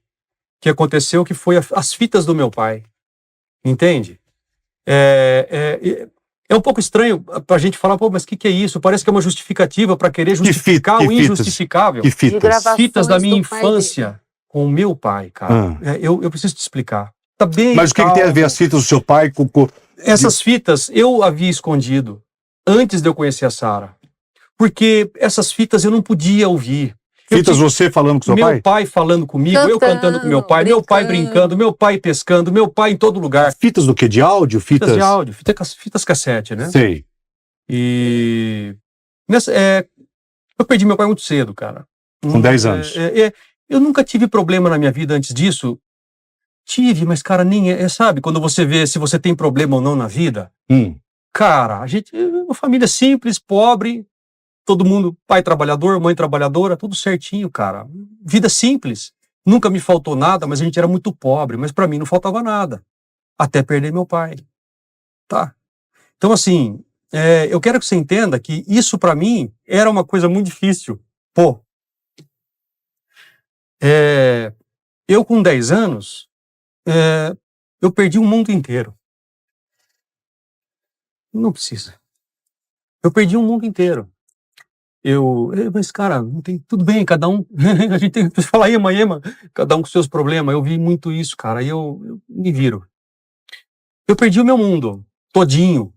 que aconteceu, que foi as fitas do meu pai, entende? É um pouco estranho pra gente falar, pô, mas o que é isso? Parece que é uma justificativa para querer justificar o injustificável. Que fitas? Fitas da minha infância com o meu pai, cara. Eu preciso te explicar. Tá bem. Mas o que tem a ver as fitas do seu pai com... Essas fitas eu havia escondido antes de eu conhecer a Sara. Porque essas fitas eu não podia ouvir. Fitas você falando com seu pai? Meu pai falando comigo, eu cantando com meu pai, meu pai brincando, meu pai pescando, meu pai em todo lugar. Fitas do quê? De áudio? Fitas de áudio, fitas cassete, né? Sei. E... eu perdi meu pai muito cedo, cara. Com 10 anos. Eu nunca tive problema na minha vida antes disso. Tive, mas, cara, nem sabe, quando você vê se você tem problema ou não na vida, cara, a gente é uma família simples, pobre, todo mundo, pai trabalhador, mãe trabalhadora, tudo certinho, cara. Vida simples. Nunca me faltou nada, mas a gente era muito pobre, mas pra mim não faltava nada. Até perder meu pai. Tá? Então, assim, eu quero que você entenda que isso pra mim era uma coisa muito difícil. Pô, eu com 10 anos, eu perdi o mundo inteiro. Não precisa. Eu perdi o mundo inteiro. Mas cara, não tem, tudo bem, cada um, a gente tem que falar ema, cada um com seus problemas. Eu vi muito isso, cara, e eu me viro. Eu perdi o meu mundo, todinho.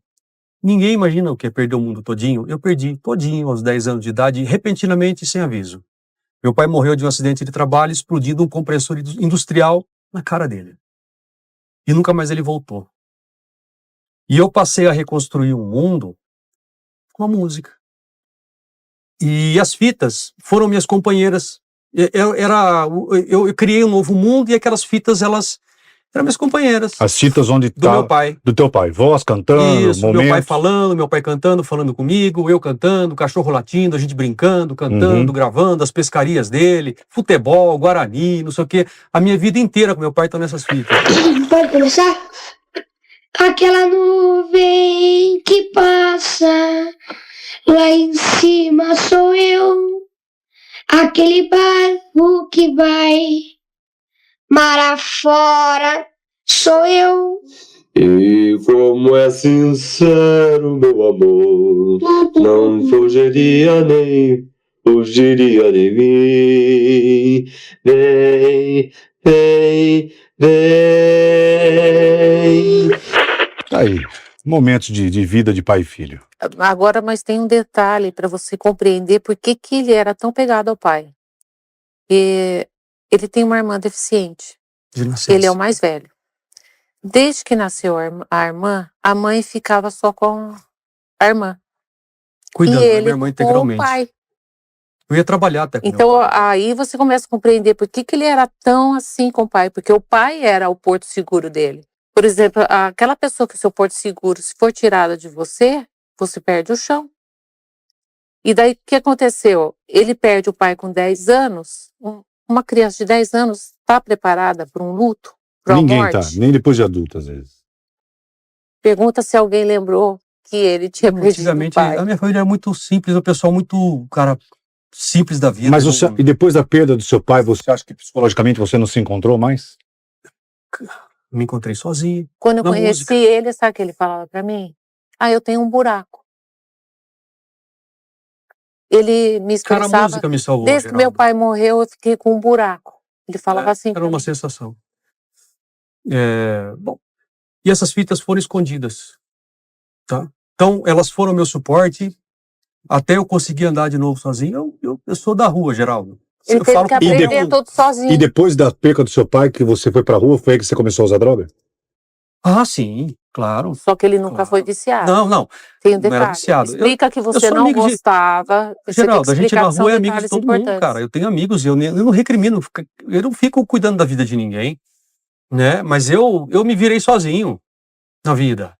Ninguém imagina o que é perder o mundo todinho. Eu perdi todinho aos 10 anos de idade, repentinamente, sem aviso. Meu pai morreu de um acidente de trabalho, explodindo um compressor industrial na cara dele. E nunca mais ele voltou. E eu passei a reconstruir um mundo com a música. E as fitas foram minhas companheiras. Eu criei um novo mundo e aquelas fitas, elas eram minhas companheiras. As fitas onde do meu pai. Do teu pai. Voz cantando, isso, momentos. Meu pai falando, meu pai cantando, falando comigo, eu cantando, cachorro latindo, a gente brincando, cantando, gravando, as pescarias dele, futebol, Guarani, não sei o quê. A minha vida inteira com meu pai estão nessas fitas. Pode começar? Aquela nuvem que passa... Lá em cima sou eu, aquele barco que vai mar afora sou eu. E como é sincero, meu amor, não fugiria nem fugiria de mim. Vem. Aí, momentos de vida de pai e filho. Agora, mas tem um detalhe para você compreender por que ele era tão pegado ao pai. Ele tem uma irmã deficiente. Ele é o mais velho. Desde que nasceu a irmã, a mãe ficava só com a irmã. Cuidando da minha irmã integralmente. Com o pai. Eu ia trabalhar até com Então, aí você começa a compreender por que ele era tão assim com o pai. Porque o pai era o porto seguro dele. Por exemplo, aquela pessoa que é o seu porto seguro, se for tirada de você, você perde o chão. E daí, o que aconteceu? Ele perde o pai com 10 anos. Uma criança de 10 anos está preparada para um luto? Para uma morte? Ninguém tá, nem depois de adulto, às vezes. Pergunta se alguém lembrou que ele tinha perdido o pai. A minha família era muito simples, o pessoal muito, cara, simples da vida. Mas e depois da perda do seu pai, você acha que psicologicamente você não se encontrou mais? Me encontrei sozinho. Quando eu conheci ele, sabe o que ele falava para mim? Eu tenho um buraco. Ele me expressava... Cara, a música me salvou, desde que meu pai morreu, eu fiquei com um buraco. Ele falava assim. Era uma sensação. Bom, e essas fitas foram escondidas. Tá? Então, elas foram meu suporte até eu conseguir andar de novo sozinho. Eu sou da rua, Geraldo. Ele teve que aprender tudo sozinho. E depois da perca do seu pai, que você foi pra rua, foi aí que você começou a usar droga? Ah, sim, claro. Só que ele nunca Claro. foi viciado. Não. Tem um Não era detalhe. viciado. Explica que você sou não amigo de- gostava. Você tem que Geraldo, a gente explicar na que são rua é amigo de detalhes todo mundo, importantes. cara. Eu tenho amigos, eu não recrimino, eu não fico cuidando da vida de ninguém, né? Mas eu me virei sozinho na vida.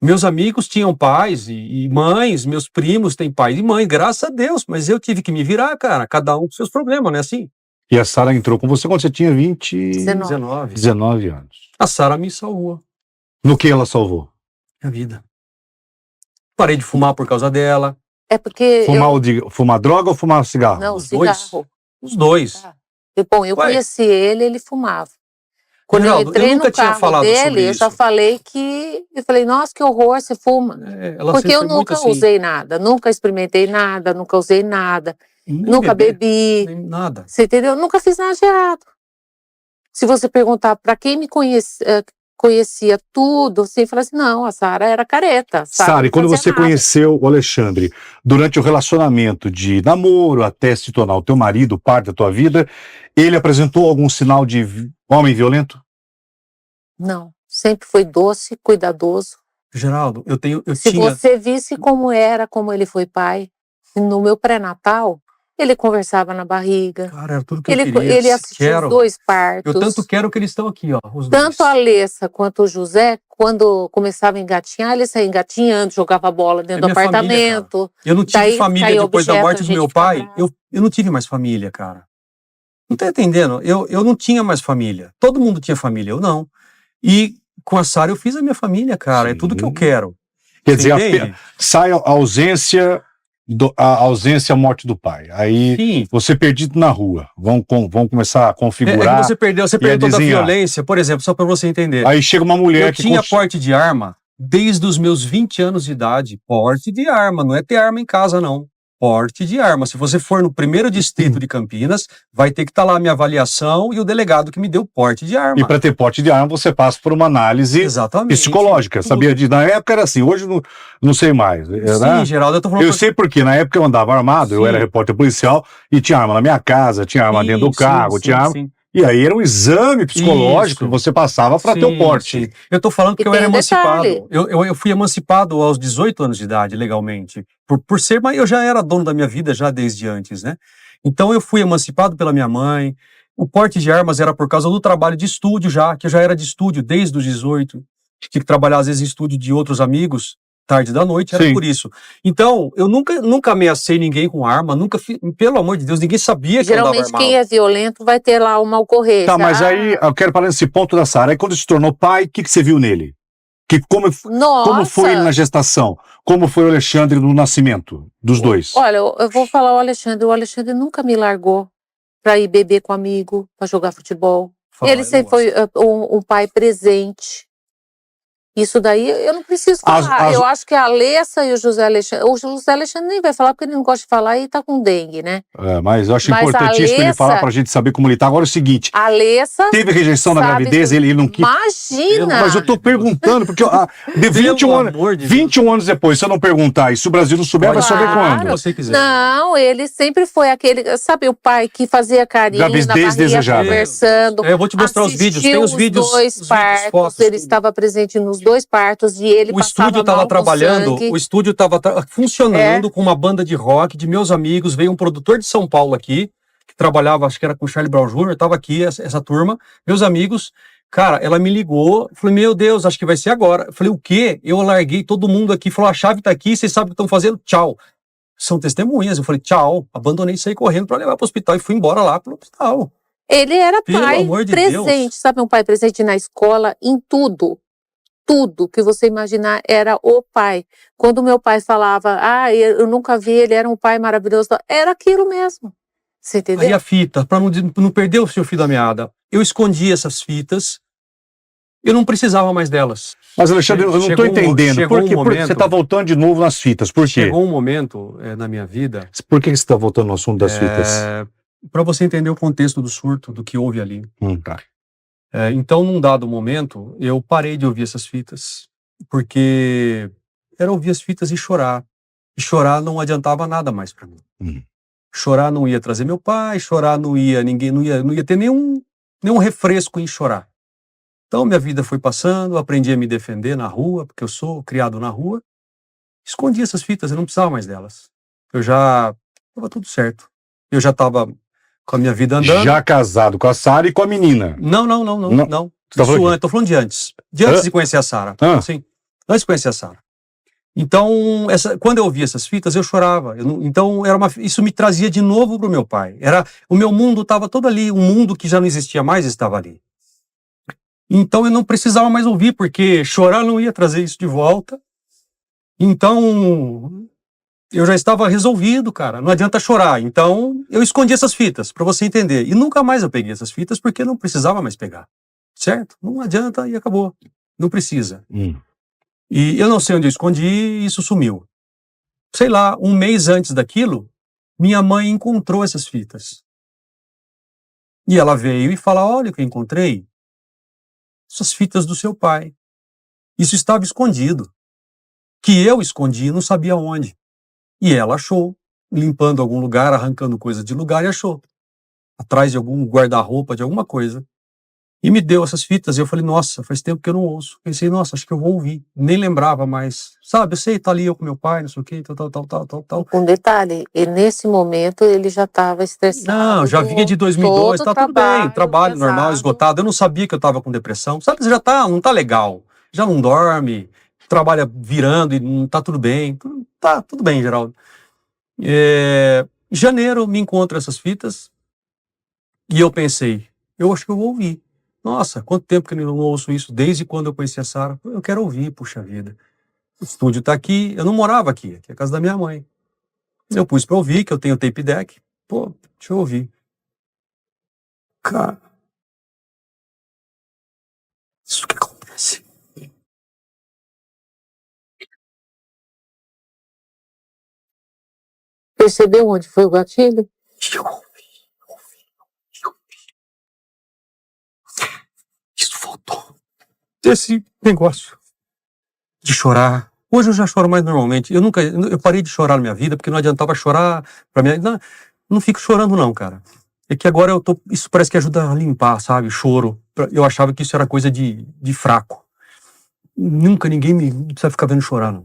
Meus amigos tinham pais e mães, meus primos têm pai e mãe, graças a Deus, mas eu tive que me virar, cara, cada um com seus problemas, né? Assim, E a Sara entrou com você quando você tinha 19. 19 anos. A Sara me salvou No que ela salvou? a vida. Parei de fumar por causa dela, É porque Fumar droga ou fumar cigarro? Não, os dois. cigarro. os dois. Tá. Bom, eu Ué. conheci ele fumava. Quando Geraldo, eu entrei eu nunca no tinha carro falado dele, sobre eu só isso. falei que... Eu falei, nossa, que horror, você fuma. Ela Porque sempre eu foi muito nunca assim, usei nada, nunca experimentei nada, nunca usei nada, nem nunca beber, bebi, nem nada. você entendeu? Nunca fiz nada de errado. Se você perguntar para quem me conhecia tudo, você fala assim, não, a Sara era careta. Sara, e não quando fazia você nada. conheceu o Alexandre, durante o relacionamento de namoro até se tornar o teu marido, parte da tua vida, ele apresentou algum sinal de homem violento? Não, sempre foi doce, cuidadoso. Geraldo, eu Se tinha... você visse como ele foi pai, no meu pré-natal, ele conversava na barriga, Cara, era tudo que eu ele queria. assistia Quero. os 2 partos. Eu tanto quero que eles estão aqui, ó, os Tanto a dois. Alessa quanto o José, quando começava a engatinhar, ele saía engatinhando, jogava bola dentro do minha família, apartamento. Eu não tive Daí família caiu depois da objeto, morte a do meu gente fica pai. bravo. Eu não tive mais família, cara. Não tá entendendo? Eu não tinha mais família. Todo mundo tinha família, eu não. E com a Sara eu fiz a minha família, cara. É tudo que eu quero. Quer Você dizer, entende? sai a ausência, a morte do pai. Aí Sim. você perdido na rua. Vão começar a É configurar. que você perguntou da desenhar. violência, por exemplo, só pra você entender. Aí chega uma mulher Eu que tinha porte de arma desde os meus 20 anos de idade. Porte de arma, não é ter arma em casa, não. Porte de arma. Se você for no primeiro distrito de Campinas, vai ter que estar lá a minha avaliação e o delegado que me deu porte de arma. E para ter porte de arma, você passa por uma análise Exatamente. psicológica. Tudo. Sabia disso? Na época era assim, hoje não sei mais. Sim, Geraldo, eu tô falando... Eu sei porque na época eu andava armado, eu Sim. era repórter policial e tinha arma na minha casa, tinha arma dentro do carro, tinha arma. Sim. E aí era um exame psicológico Isso. que você passava para ter o porte. Sim. Eu tô falando porque E eu era tem um emancipado. detalhe. Eu fui emancipado aos 18 anos de idade, legalmente. Por ser, mas eu já era dono da minha vida já desde antes, né? Então eu fui emancipado pela minha mãe. O porte de armas era por causa do trabalho de estúdio já, que eu já era de estúdio desde os 18. Tinha que trabalhar às vezes em estúdio de outros amigos, tarde da noite, era Sim. por isso. Então, eu nunca ameacei ninguém com arma, nunca fiz, pelo amor de Deus, ninguém sabia que eu andava Geralmente armado. quem é violento vai ter lá uma ocorrência. Tá, mas aí eu quero falar nesse ponto da Sara. Aí quando se tornou pai, o que você viu nele? Como Nossa! foi ele na gestação? Como foi o Alexandre no nascimento dos dois? Olha, eu vou falar o Alexandre nunca me largou para ir beber com amigo, para jogar futebol. Ele sempre foi um pai presente. Isso daí eu não preciso falar. Eu acho que a Alessa e o José Alexandre nem vai falar porque ele não gosta de falar e tá com dengue, né? Mas eu acho Mas importantíssimo ele Alessa- falar pra gente saber como ele tá. Agora é o seguinte, A Alessa, teve rejeição na sabe gravidez, tudo. ele não quis. Imagina! Mas eu tô perguntando, porque de 21 Pelo anos, amor de 21 anos depois, se eu não perguntar, e se o Brasil não souber, vai saber Claro. quando? Se você quiser. Não, ele sempre foi aquele, sabe, o pai que fazia carinho Gravidez na barriga, desejada. conversando. Eu vou te mostrar os vídeos. Tem os vídeos, Os dois partos, fotos, ele tudo. estava presente nos 2 partos e ele O passava estúdio estava mal com trabalhando, sangue. o estúdio estava funcionando com uma banda de rock de meus amigos. Veio um produtor de São Paulo aqui, que trabalhava, acho que era com o Charlie Brown Jr., estava aqui, essa turma, meus amigos. Cara, ela me ligou, falei, meu Deus, acho que vai ser agora. Eu falei, o quê? Eu larguei todo mundo aqui, falou, a chave tá aqui, vocês sabem o que estão fazendo, tchau. São testemunhas, eu falei, tchau, abandonei e saí correndo para levar para o hospital e fui embora lá pro hospital. Ele era Pelo pai amor de presente, Deus. sabe, um pai presente na escola, em tudo. Tudo que você imaginar era o pai. Quando meu pai falava, eu nunca vi, ele era um pai maravilhoso, era aquilo mesmo. Você entendeu? Aí a fita, para não perder o seu fio da meada, eu escondi essas fitas, eu não precisava mais delas. Mas, Alexandre, eu não Chegou tô entendendo. chegou Por que momento- você tá voltando de novo nas fitas? Por quê? Chegou um momento na minha vida, Por que você tá voltando no assunto das fitas? para você entender o contexto do surto, do que houve ali. Tá. Então, num dado momento, eu parei de ouvir essas fitas, porque era ouvir as fitas e chorar. E chorar não adiantava nada mais para mim. Chorar não ia trazer meu pai, chorar não ia ter nenhum refresco em chorar. Então, minha vida foi passando, aprendi a me defender na rua, porque eu sou criado na rua. Escondi essas fitas, eu não precisava mais delas. Eu já estava tudo certo. Eu já estava com a minha vida andando. Já casado com a Sara e com a menina. Não. Tá falando Isso, tô falando de antes. De antes de conhecer a Sara. Sim, antes de conhecer a Sara. Então, quando eu ouvia essas fitas, eu chorava. Então, isso me trazia de novo para o meu pai. O meu mundo estava todo ali, um mundo que já não existia mais estava ali. Então, eu não precisava mais ouvir, porque chorar não ia trazer isso de volta. Então, eu já estava resolvido, cara. Não adianta chorar. Então, eu escondi essas fitas, para você entender. E nunca mais eu peguei essas fitas, porque eu não precisava mais pegar. Certo? Não adianta e acabou. Não precisa. E eu não sei onde eu escondi e isso sumiu. Sei lá, um mês antes daquilo, minha mãe encontrou essas fitas. E ela veio e falou: olha o que eu encontrei. Essas fitas do seu pai. Isso estava escondido. Que eu escondi e não sabia onde. E ela achou, limpando algum lugar, arrancando coisa de lugar, e achou. Atrás de algum guarda-roupa, de alguma coisa. E me deu essas fitas, e eu falei: nossa, faz tempo que eu não ouço. Pensei: nossa, acho que eu vou ouvir. Nem lembrava mais. Sabe, eu sei, tá ali eu com meu pai, não sei o quê, tal. Com detalhe, e nesse momento ele já estava estressado. Não, já vinha de 2002, tá tudo bem, trabalho normal, esgotado. Eu não sabia que eu tava com depressão. Sabe, você já não tá legal. Já não dorme, trabalha virando e não tá tudo bem. Tá tudo bem, Geraldo. Em janeiro me encontro essas fitas e eu pensei: eu acho que eu vou ouvir. Nossa, quanto tempo que eu não ouço isso, desde quando eu conheci a Sara. Eu quero ouvir, puxa vida. O estúdio tá aqui, eu não morava aqui é a casa da minha mãe. Eu pus pra ouvir, que eu tenho tape deck. Pô, deixa eu ouvir. Cara, isso que acontece. Percebeu onde foi o gatilho? Eu ouvi. Isso voltou. Esse negócio de chorar. Hoje eu já choro mais normalmente. Eu parei de chorar na minha vida, porque não adiantava chorar pra mim. Não fico chorando não, cara. É que agora isso parece que ajuda a limpar, sabe? Choro. Eu achava que isso era coisa de fraco. Nunca ninguém me precisa ficar vendo chorar, não.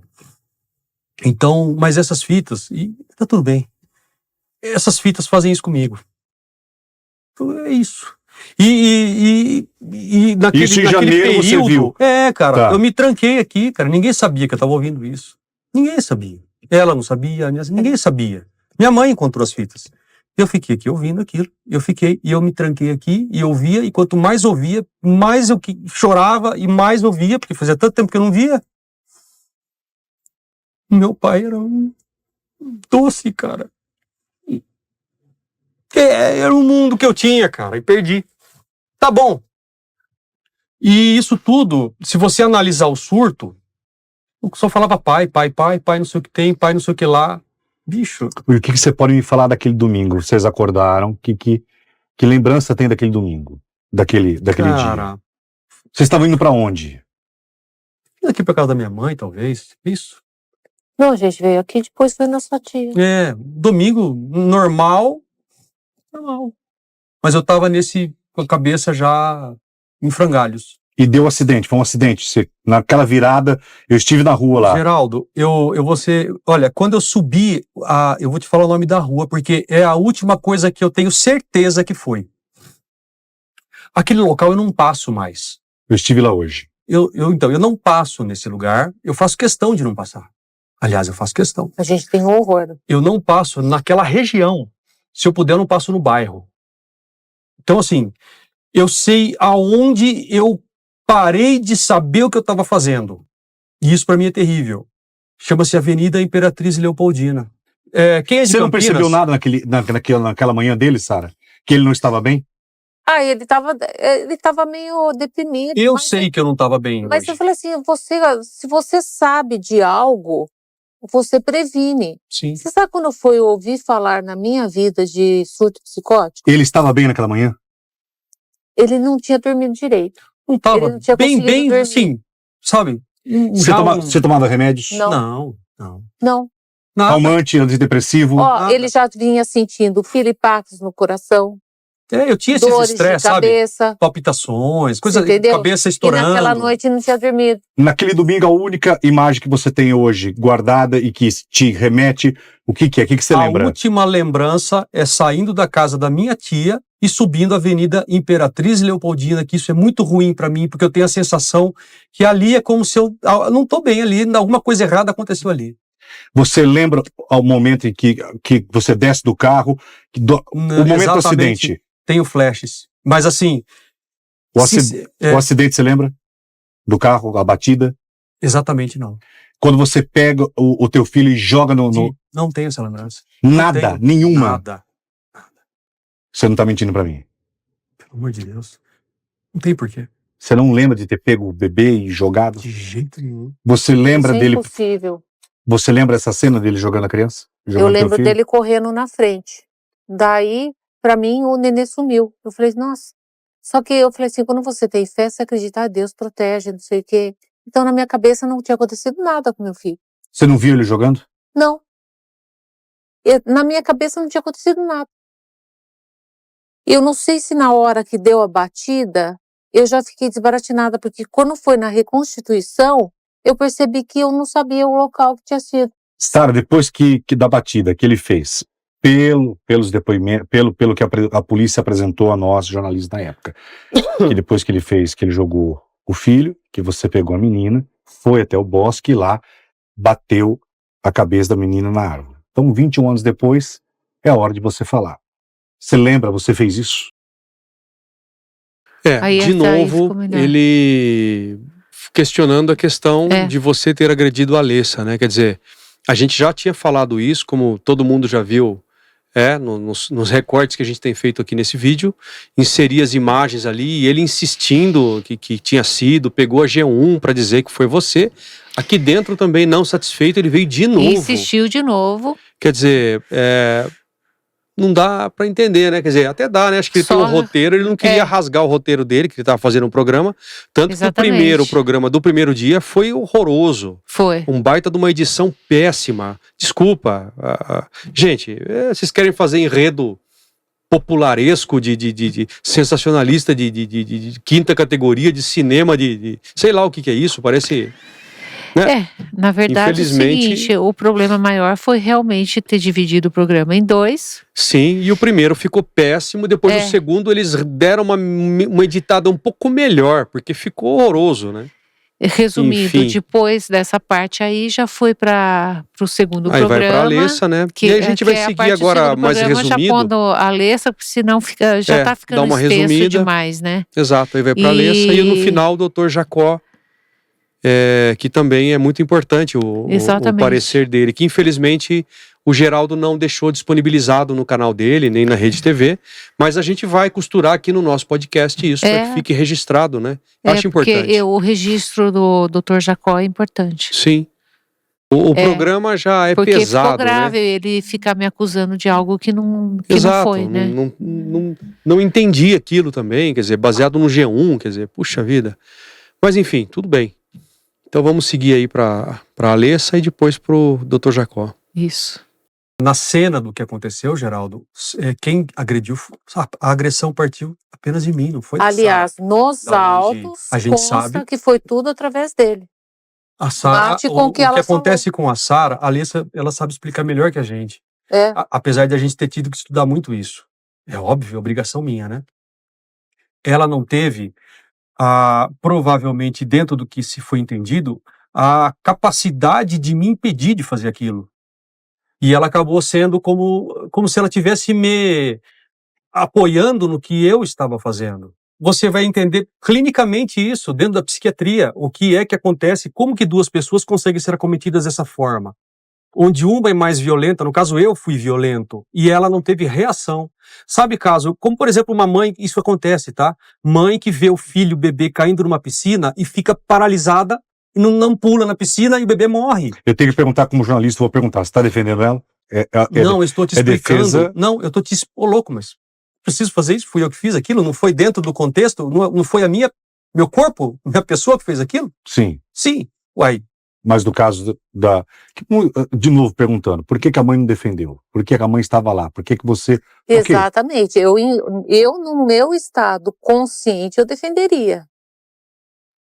Então, mas essas fitas, e tá tudo bem. Essas fitas fazem isso comigo. Então, é isso. E naquele janeiro período, você viu? Cara, Tá. eu me tranquei aqui, cara. Ninguém sabia que eu tava ouvindo isso. Ninguém sabia. Ela não sabia, ninguém sabia. Minha mãe encontrou as fitas. Eu fiquei aqui ouvindo aquilo. Eu me tranquei aqui e ouvia. E quanto mais ouvia, mais eu chorava e mais ouvia, porque fazia tanto tempo que eu não via. Meu pai era um doce, cara. Era um mundo que eu tinha, cara, e perdi. Tá bom. E isso tudo, se você analisar o surto, eu só falava pai, não sei o que tem, pai, não sei o que lá. Bicho. E o que você pode me falar daquele domingo? Vocês acordaram? Que lembrança tem daquele domingo? Daquele Cara, dia? Vocês estavam indo pra onde? Aqui pra casa da minha mãe, talvez. Isso. Não, a gente veio aqui, depois foi na sua tia. Domingo normal. Mas eu tava com a cabeça já em frangalhos. E deu acidente, foi um acidente. Naquela virada, eu estive na rua lá. Geraldo, olha, quando eu subi, eu vou te falar o nome da rua, porque é a última coisa que eu tenho certeza que foi. Aquele local eu não passo mais. Eu estive lá hoje. Então, eu não passo nesse lugar, eu faço questão de não passar. Aliás, eu faço questão. A gente tem horror. Eu não passo naquela região. Se eu puder, eu não passo no bairro. Então, assim, eu sei aonde eu parei de saber o que eu estava fazendo. E isso para mim é terrível. Chama-se Avenida Imperatriz Leopoldina. Quem é de Você não Campinas, percebeu nada naquela manhã dele, Sara? Que ele não estava bem? Ele tava meio deprimido. Eu sei que eu não estava bem Mas hoje. eu falei assim, se você sabe de algo, você previne. Sim. Você sabe quando foi ouvir falar na minha vida de surto psicótico? Ele estava bem naquela manhã? Ele não tinha dormido direito. Não estava Ele não tinha bem, conseguido dormir. assim, sabe? Você tomava remédios? Não. Não. Calmante, antidepressivo? Ele já vinha sentindo piripaques no coração. Eu tinha esses dores de estresse, sabe? cabeça. Palpitações, coisa de Entendeu? cabeça E estourando. naquela noite não tinha dormido. Naquele domingo, a única imagem que você tem hoje guardada e que te remete, o que é? O que você A lembra? última lembrança é saindo da casa da minha tia e subindo a Avenida Imperatriz Leopoldina, que isso é muito ruim pra mim, porque eu tenho a sensação que ali é como se eu não tô bem ali, alguma coisa errada aconteceu ali. Você lembra ao momento em que você desce do carro, o momento do Exatamente. acidente? Tenho flashes. Mas assim... O acidente, você lembra? Do carro, a batida? Exatamente não. Quando você pega o teu filho e joga no... Não tenho essa lembrança. Nada, nenhuma. Nada. Você não tá mentindo pra mim. Pelo amor de Deus. Não tem porquê. Você não lembra de ter pego o bebê e jogado? De jeito nenhum. Você lembra Isso é dele... impossível. Você lembra essa cena dele jogando a criança? Eu Jogando teu lembro filho? dele correndo na frente. Daí, pra mim, o nenê sumiu. Eu falei, nossa. Só que eu falei assim, quando você tem fé, você acredita, Deus protege, não sei o quê. Então, na minha cabeça, não tinha acontecido nada com meu filho. Você não viu ele jogando? Não. Na minha cabeça, não tinha acontecido nada. Eu não sei se na hora que deu a batida, eu já fiquei desbaratinada, porque quando foi na reconstituição, eu percebi que eu não sabia o local que tinha sido. Sara, depois que da batida que ele fez, pelos depoimentos, pelo que a polícia apresentou a nós, jornalistas na época, que depois que ele fez, que ele jogou o filho, que você pegou a menina, foi até o bosque e lá bateu a cabeça da menina na árvore. Então, 21 anos depois, é a hora de você falar. Você lembra, você fez isso? Aí De essa aí novo, ficou melhor. ele questionando a questão de você ter agredido a Alessa, né? Quer dizer, a gente já tinha falado isso, como todo mundo já viu, nos recortes que a gente tem feito aqui nesse vídeo, inseri as imagens ali, e ele insistindo que tinha sido, pegou a G1 para dizer que foi você. Aqui dentro também, não satisfeito, ele veio de novo. E insistiu de novo. Quer dizer, não dá pra entender, né? Quer dizer, até dá, né? Acho que ele tem um roteiro, ele não queria rasgar o roteiro dele, que ele tava fazendo um programa. Tanto que o primeiro programa do primeiro dia foi horroroso. Foi. Um baita de uma edição péssima. Desculpa. Gente, vocês querem fazer enredo popularesco, de sensacionalista, de quinta categoria, de cinema, sei lá o que é isso, parece... Né? Na verdade, é o seguinte, o problema maior foi realmente ter dividido o programa em dois. Sim, e o primeiro ficou péssimo, depois o segundo eles deram uma editada um pouco melhor, porque ficou horroroso, né? Resumindo, Enfim. Depois dessa parte aí já foi para o segundo Aí programa. vai pra Alessa, né? E aí a gente vai seguir agora mais resumido. Já pondo a Alessa, porque senão já tá ficando dá uma extenso resumida demais, né? Exato, aí vai pra Alessa e no final o Dr. Jacó, que também é muito importante o parecer dele, que infelizmente o Geraldo não deixou disponibilizado no canal dele, nem na Rede TV, mas a gente vai costurar aqui no nosso podcast isso, para que fique registrado, né? Acho importante. Porque o registro do Dr. Jacó é importante. Sim. O programa já é porque pesado, ficou grave ele ficar me acusando de algo que não foi, né? Não entendi aquilo também, quer dizer, baseado no G1, quer dizer, puxa vida. Mas enfim, tudo bem. Então vamos seguir aí para Alessa e depois pro Dr. Jacó. Isso. Na cena do que aconteceu, Geraldo, quem agrediu, a agressão partiu apenas de mim, não foi? Aliás, nos autos, a gente consta sabe que foi tudo através dele. A Sara, o que ela acontece com a Sara, a Alessa, ela sabe explicar melhor que a gente. Apesar de a gente ter tido que estudar muito isso. É óbvio, é obrigação minha, né? Ela não teve, provavelmente dentro do que se foi entendido, a capacidade de me impedir de fazer aquilo. E ela acabou sendo como se ela tivesse me apoiando no que eu estava fazendo. Você vai entender clinicamente isso dentro da psiquiatria, o que é que acontece, como que duas pessoas conseguem ser acometidas dessa forma. Onde uma é mais violenta, no caso eu fui violento, e ela não teve reação. Sabe caso, como por exemplo uma mãe, isso acontece, tá? Mãe que vê o filho, o bebê caindo numa piscina e fica paralisada, e não pula na piscina e o bebê morre. Eu tenho que perguntar como jornalista, vou perguntar, você está defendendo ela? Não, eu estou te explicando. Defesa... Não, eu estou te... Ô, louco, mas preciso fazer isso? Fui eu que fiz aquilo? Não foi dentro do contexto? Não foi meu corpo, minha pessoa que fez aquilo? Sim. Sim. Uai, Mas no caso de novo perguntando, por que a mãe não defendeu? Por que a mãe estava lá? Por que você... Ok. Exatamente. Eu, no meu estado consciente, eu defenderia.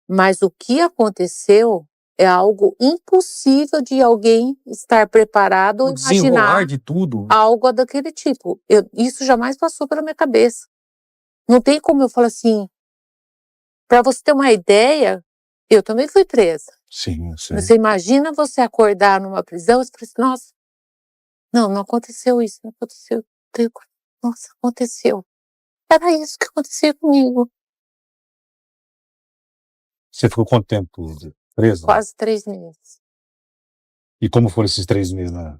Mas o que aconteceu é algo impossível de alguém estar preparado ou imaginar de tudo. algo daquele tipo. Isso jamais passou pela minha cabeça. Não tem como eu falar assim, para você ter uma ideia, eu também fui presa. Sim, eu sei. Você imagina você acordar numa prisão e você fala assim, nossa, não aconteceu isso, não aconteceu. Nossa, aconteceu. Era isso que acontecia comigo. Você ficou quanto tempo presa? Quase 3 meses. E como foram esses 3 meses? Né?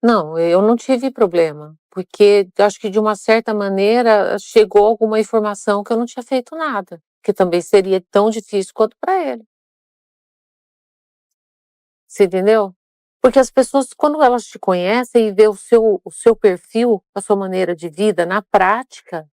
Não, eu não tive problema, porque acho que de uma certa maneira chegou alguma informação que eu não tinha feito nada, que também seria tão difícil quanto para ele. Você entendeu? Porque as pessoas, quando elas te conhecem e vê o seu perfil, a sua maneira de vida na prática,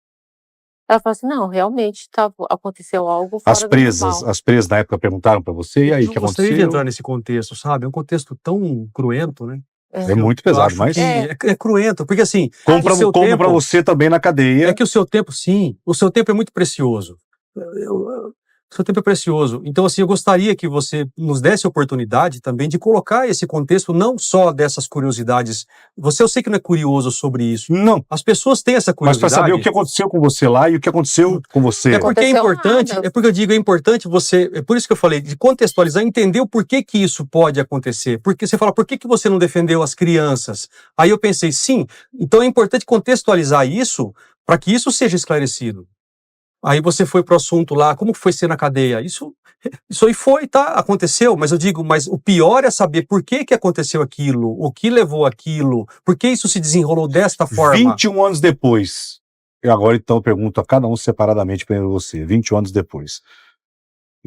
ela fala assim, não, realmente aconteceu algo fora do normal. As presas na época perguntaram para você, e aí, o que Eu gostaria de aconteceu? entrar nesse contexto, sabe? É um contexto tão cruento, né? É muito pesado, mas... É cruento, porque assim... Como para você também na cadeia. É que o seu tempo, sim, o seu tempo é muito precioso. O seu tempo é precioso. Então, assim, eu gostaria que você nos desse a oportunidade também de colocar esse contexto, não só dessas curiosidades. Eu sei que não é curioso sobre isso. Não. As pessoas têm essa curiosidade. Mas para saber o que aconteceu com você lá e o que aconteceu com você. É porque é importante, nada. é porque eu digo, é importante você, é por isso que eu falei, de contextualizar, entender o porquê que isso pode acontecer. Porque você fala, por que você não defendeu as crianças? Aí eu pensei, sim, então é importante contextualizar isso para que isso seja esclarecido. Aí você foi pro assunto lá, como foi ser na cadeia? Isso aí foi, tá? Aconteceu, mas eu digo, mas o pior é saber por que aconteceu aquilo, o que levou aquilo, por que isso se desenrolou desta forma. 21 anos depois. Eu agora então pergunto a cada um separadamente, primeiro você. 21 anos depois.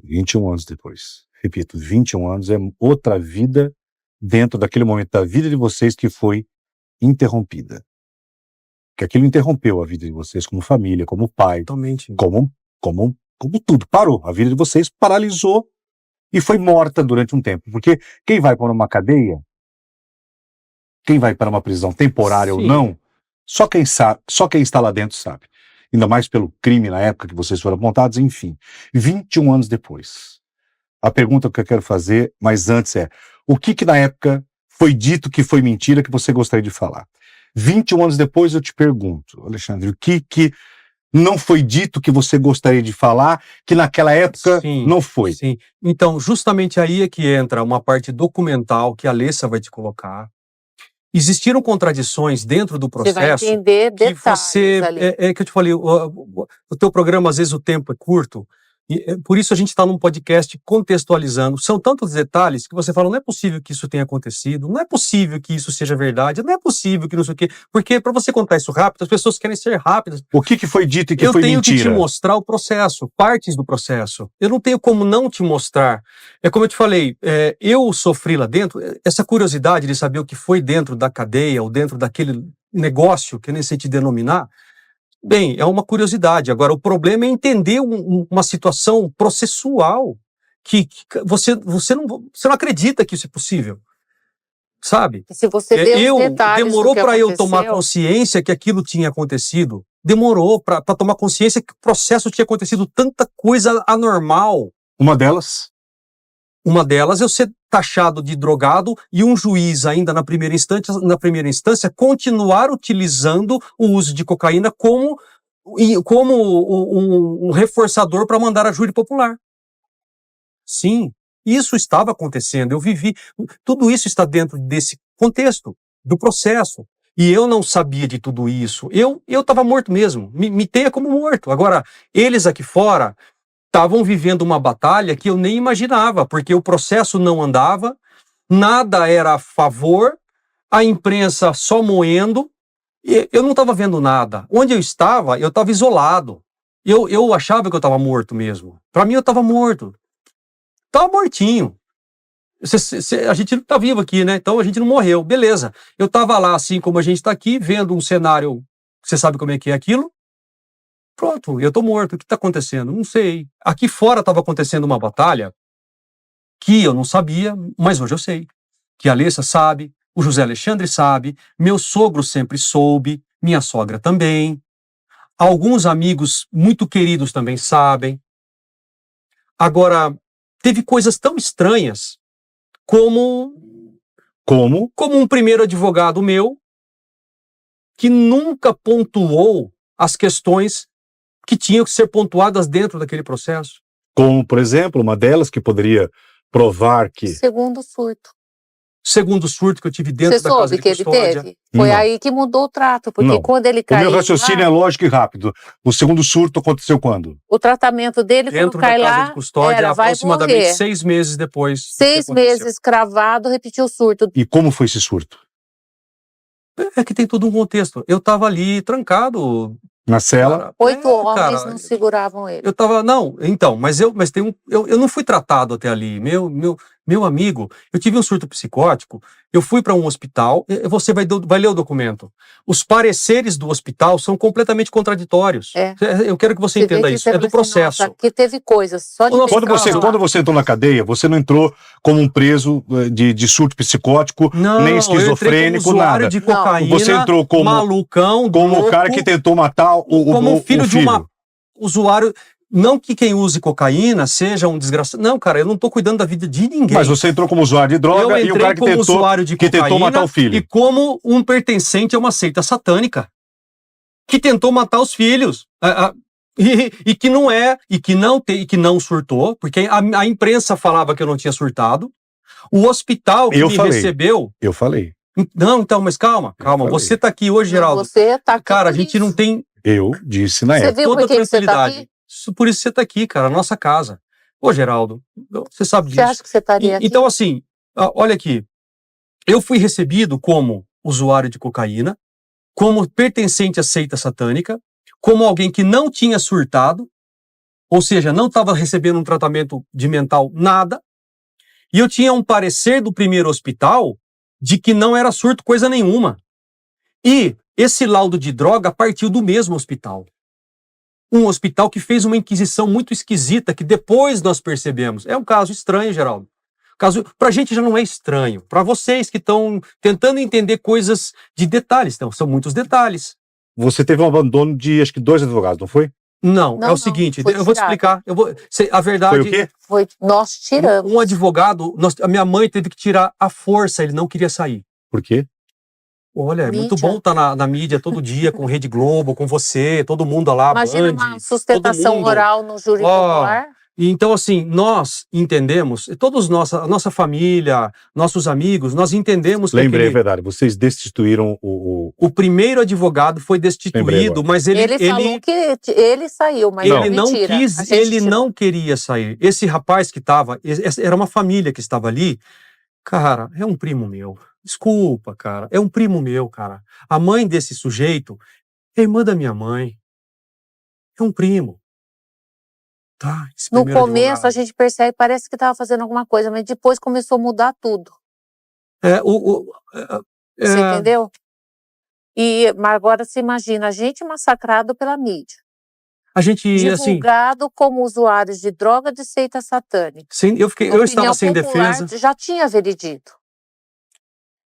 21 anos depois. Repito, 21 anos é outra vida dentro daquele momento da vida de vocês que foi interrompida. Que aquilo interrompeu a vida de vocês como família, como pai, Totalmente. como tudo. Parou. A vida de vocês paralisou e foi morta durante um tempo. Porque quem vai para uma cadeia, quem vai para uma prisão temporária ou não, só quem sabe, só quem está lá dentro sabe. Ainda mais pelo crime na época que vocês foram apontados, enfim. 21 anos depois. A pergunta que eu quero fazer, mas antes é, o que na época foi dito que foi mentira que você gostaria de falar? 21 anos depois eu te pergunto, Alexandre, o que não foi dito que você gostaria de falar, que naquela época não foi? Sim, então justamente aí é que entra uma parte documental que a Alessa vai te colocar. Existiram contradições dentro do processo. Você vai entender detalhes que você, ali. é que eu te falei, o teu programa às vezes o tempo é curto, e por isso a gente está num podcast contextualizando. São tantos detalhes que você fala, não é possível que isso tenha acontecido, não é possível que isso seja verdade, não é possível que não sei o quê. Porque para você contar isso rápido, as pessoas querem ser rápidas. O que foi dito e que foi mentira? Eu tenho que te mostrar o processo, partes do processo. Eu não tenho como não te mostrar. É como eu te falei, eu sofri lá dentro, essa curiosidade de saber o que foi dentro da cadeia ou dentro daquele negócio, que eu nem sei te denominar, bem, é uma curiosidade. Agora, o problema é entender uma situação processual que você não acredita que isso é possível, sabe? E se você vê os detalhes demorou para eu tomar aconteceu, consciência que aquilo tinha acontecido. Demorou para tomar consciência que o processo tinha acontecido tanta coisa anormal. Uma delas eu ser taxado de drogado e um juiz ainda na primeira instância continuar utilizando o uso de cocaína como um reforçador para mandar a júri popular. Sim, isso estava acontecendo, eu vivi, tudo isso está dentro desse contexto, do processo. E eu não sabia de tudo isso, eu estava morto mesmo, me tenha como morto. Agora, eles aqui fora estavam vivendo uma batalha que eu nem imaginava, porque o processo não andava, nada era a favor, a imprensa só moendo, e eu não estava vendo nada. Onde eu estava isolado. Eu achava que eu estava morto mesmo. Para mim, eu estava morto. Estava mortinho. A gente não está vivo aqui, né? Então a gente não morreu. Beleza. Eu estava lá, assim como a gente está aqui, vendo um cenário, você sabe como é que é aquilo? Pronto, eu tô morto. O que está acontecendo? Não sei. Aqui fora estava acontecendo uma batalha que eu não sabia, mas hoje eu sei. Que a Alessa sabe, o José Alexandre sabe, meu sogro sempre soube, minha sogra também. Alguns amigos muito queridos também sabem. Agora, teve coisas tão estranhas como um primeiro advogado meu que nunca pontuou as questões que tinham que ser pontuadas dentro daquele processo. Como, por exemplo, uma delas que poderia provar que... Segundo surto. Segundo surto que eu tive dentro da casa de custódia. Você soube que ele teve? Foi Não. aí que mudou o trato, porque Não. quando ele O caiu meu raciocínio é lógico e rápido. O segundo surto aconteceu quando? o tratamento dele, Dentro quando da cai casa lá, de custódia, era, vai aproximadamente morrer. 6 meses depois. do que 6 aconteceu. meses cravado, repetiu o surto. E como foi esse surto? É que tem todo um contexto. Eu tava ali trancado. Na cela? Cara, 8 homens cara, não seguravam ele. eu tava, não, então, mas tem eu não fui tratado até ali. Meu amigo, eu tive um surto psicótico, eu fui para um hospital, você vai ler o documento. Os pareceres do hospital são completamente contraditórios. É. Eu quero que você entenda isso. É do processo. Aqui teve coisas, só de Quando você entrou na cadeia, você não entrou como um preso de surto psicótico, Não, nem eu entrei esquizofrênico, como usuário nada. de cocaína, Você entrou como malucão, o louco, cara que tentou matar como um filho o de uma usuário. Não que quem use cocaína seja um desgraçado. Não, cara, eu não tô cuidando da vida de ninguém. Mas você entrou como usuário de droga e o cara que como usuário de cocaína tentou matar o filho. e como um pertencente a uma seita satânica que tentou matar os filhos. E que não é, e que não surtou, porque a imprensa falava que eu não tinha surtado. O hospital que recebeu. Eu falei. Não, então, mas calma. Você tá aqui hoje, Geraldo. Você tá aqui. Cara, a gente não tem. Eu disse na época. Você viu toda por que você tá tranquilidade. aqui? Por isso você tá aqui, cara, a nossa casa. Ô, Geraldo, você sabe disso. Você acha que você estaria aqui? Então, assim, olha aqui. Eu fui recebido como usuário de cocaína, como pertencente à seita satânica, como alguém que não tinha surtado, ou seja, não estava recebendo um tratamento de mental, nada. E eu tinha um parecer do primeiro hospital de que não era surto coisa nenhuma. E esse laudo de droga partiu do mesmo hospital. Um hospital que fez uma inquisição muito esquisita, que depois nós percebemos. É um caso estranho, Geraldo. Pra gente já não é estranho. Para vocês que estão tentando entender coisas de detalhes. Então, são muitos detalhes. Você teve um abandono de, acho que 2 advogados, não foi? Não, é o seguinte, eu vou te explicar. A verdade... Foi o quê? Nós tiramos. Um advogado, a minha mãe teve que tirar à força, ele não queria sair. Por quê? Olha, é muito bom estar na mídia todo dia, com Rede Globo, com você, todo mundo lá, Imagina Band, uma sustentação oral no júri popular. Então, assim, nós entendemos, a nossa família, nossos amigos, nós entendemos que Lembrei, é verdade, vocês destituíram o primeiro advogado foi destituído, mas ele falou que ele saiu, mas ele não mentira. quis, ele não queria sair. Esse rapaz que estava, era uma família que estava ali, cara, é um primo meu. Desculpa, cara, é um primo meu, cara. A mãe desse sujeito é irmã da minha mãe. É um primo. Tá, no começo a gente percebe, parece que estava fazendo alguma coisa, mas depois começou a mudar tudo. Você entendeu? Mas agora você imagina, a gente massacrado pela mídia. A gente, divulgado como usuários de droga de seita satânica. Sim, eu estava sem defesa. Já tinha veredito.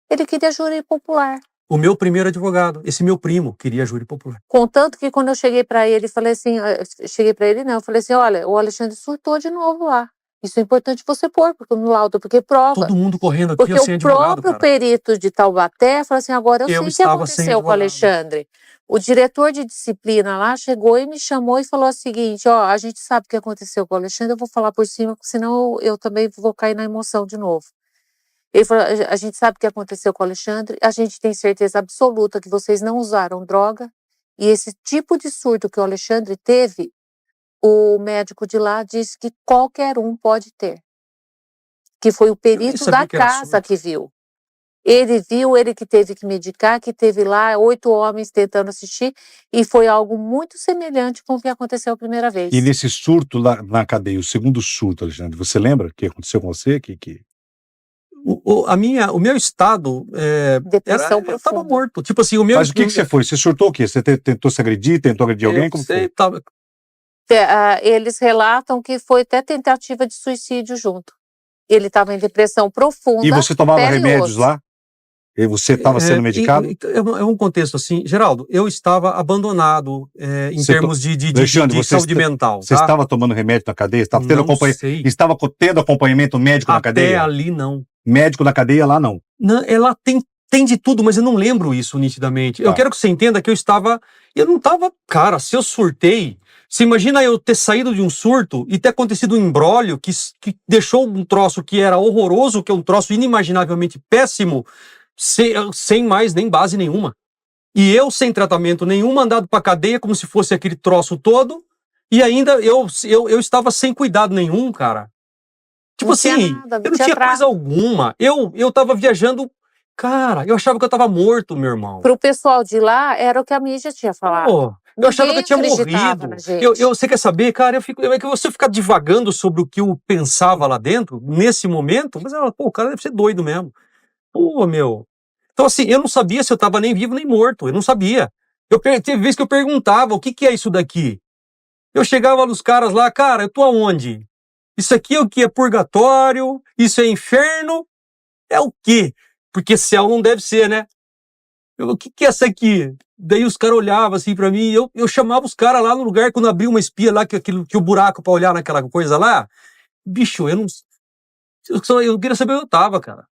Ele queria júri popular. O meu primeiro advogado, esse meu primo, queria júri popular. Contanto que quando eu cheguei para ele, falei assim, eu falei assim, olha, o Alexandre surtou de novo lá. Isso é importante você pôr no laudo, porque prova. Todo mundo correndo aqui, porque eu sem advogado, o próprio perito de Taubaté falou assim, agora eu sei o que aconteceu com o Alexandre. O diretor de disciplina lá chegou e me chamou e falou o seguinte, a gente sabe o que aconteceu com o Alexandre, eu vou falar por cima, senão eu também vou cair na emoção de novo. Ele falou, a gente sabe o que aconteceu com o Alexandre, a gente tem certeza absoluta que vocês não usaram droga, e esse tipo de surto que o Alexandre teve, o médico de lá disse que qualquer um pode ter. Que foi o perito da casa que viu. Ele viu, ele que teve que medicar, que teve lá 8 homens tentando assistir, e foi algo muito semelhante com o que aconteceu a primeira vez. E nesse surto lá na cadeia, o segundo surto, Alexandre, você lembra o que aconteceu com você? O meu estado depressão eu estava morto. Tipo assim, Mas o que você foi? Você surtou o quê? Você tentou se agredir? Tentou agredir alguém? Como foi? Eles relatam que foi até tentativa de suicídio junto. ele estava em depressão profunda. E você tomava pele e remédios osso. lá? E você estava sendo medicado? É um contexto assim, Geraldo, eu estava abandonado em Você termos de Alexandre, você saúde mental. Você Tá? estava tomando remédio na cadeia? Estava Não sei. Estava tendo acompanhamento médico na Até cadeia? ali não. Médico na cadeia lá não. Não, ela tem de tudo, mas eu não lembro isso nitidamente. Eu Tá. quero que você entenda que eu não estava, cara, se eu surtei, você imagina eu ter saído de um surto e ter acontecido um imbróglio que deixou um troço que era horroroso, que é um troço inimaginavelmente péssimo, sem mais nem base nenhuma. E eu sem tratamento nenhum, mandado pra cadeia como se fosse aquele troço todo, e ainda eu estava sem cuidado nenhum, cara. Tipo Não tinha assim, nada, eu não tinha coisa alguma. Eu tava viajando, cara, eu achava que eu tava morto, meu irmão. Pro pessoal de lá, era o que a mídia tinha falado. Pô, eu achava que eu tinha acreditava morrido. na gente. Você quer saber, cara? É que você ficar divagando sobre o que eu pensava lá dentro, nesse momento, mas pô, o cara deve ser doido mesmo. Pô, meu. Então, assim, eu não sabia se eu tava nem vivo nem morto. Eu não sabia. Teve vez que eu perguntava, o que é isso daqui? Eu chegava nos caras lá, cara, eu tô aonde? Isso aqui é o que? É purgatório? Isso é inferno? É o quê? Porque céu não deve ser, né? O que é essa aqui? Daí os caras olhavam assim pra mim, eu chamava os caras lá no lugar, quando abria uma espia lá, que o buraco pra olhar naquela coisa lá. Bicho, eu queria saber onde eu tava, cara.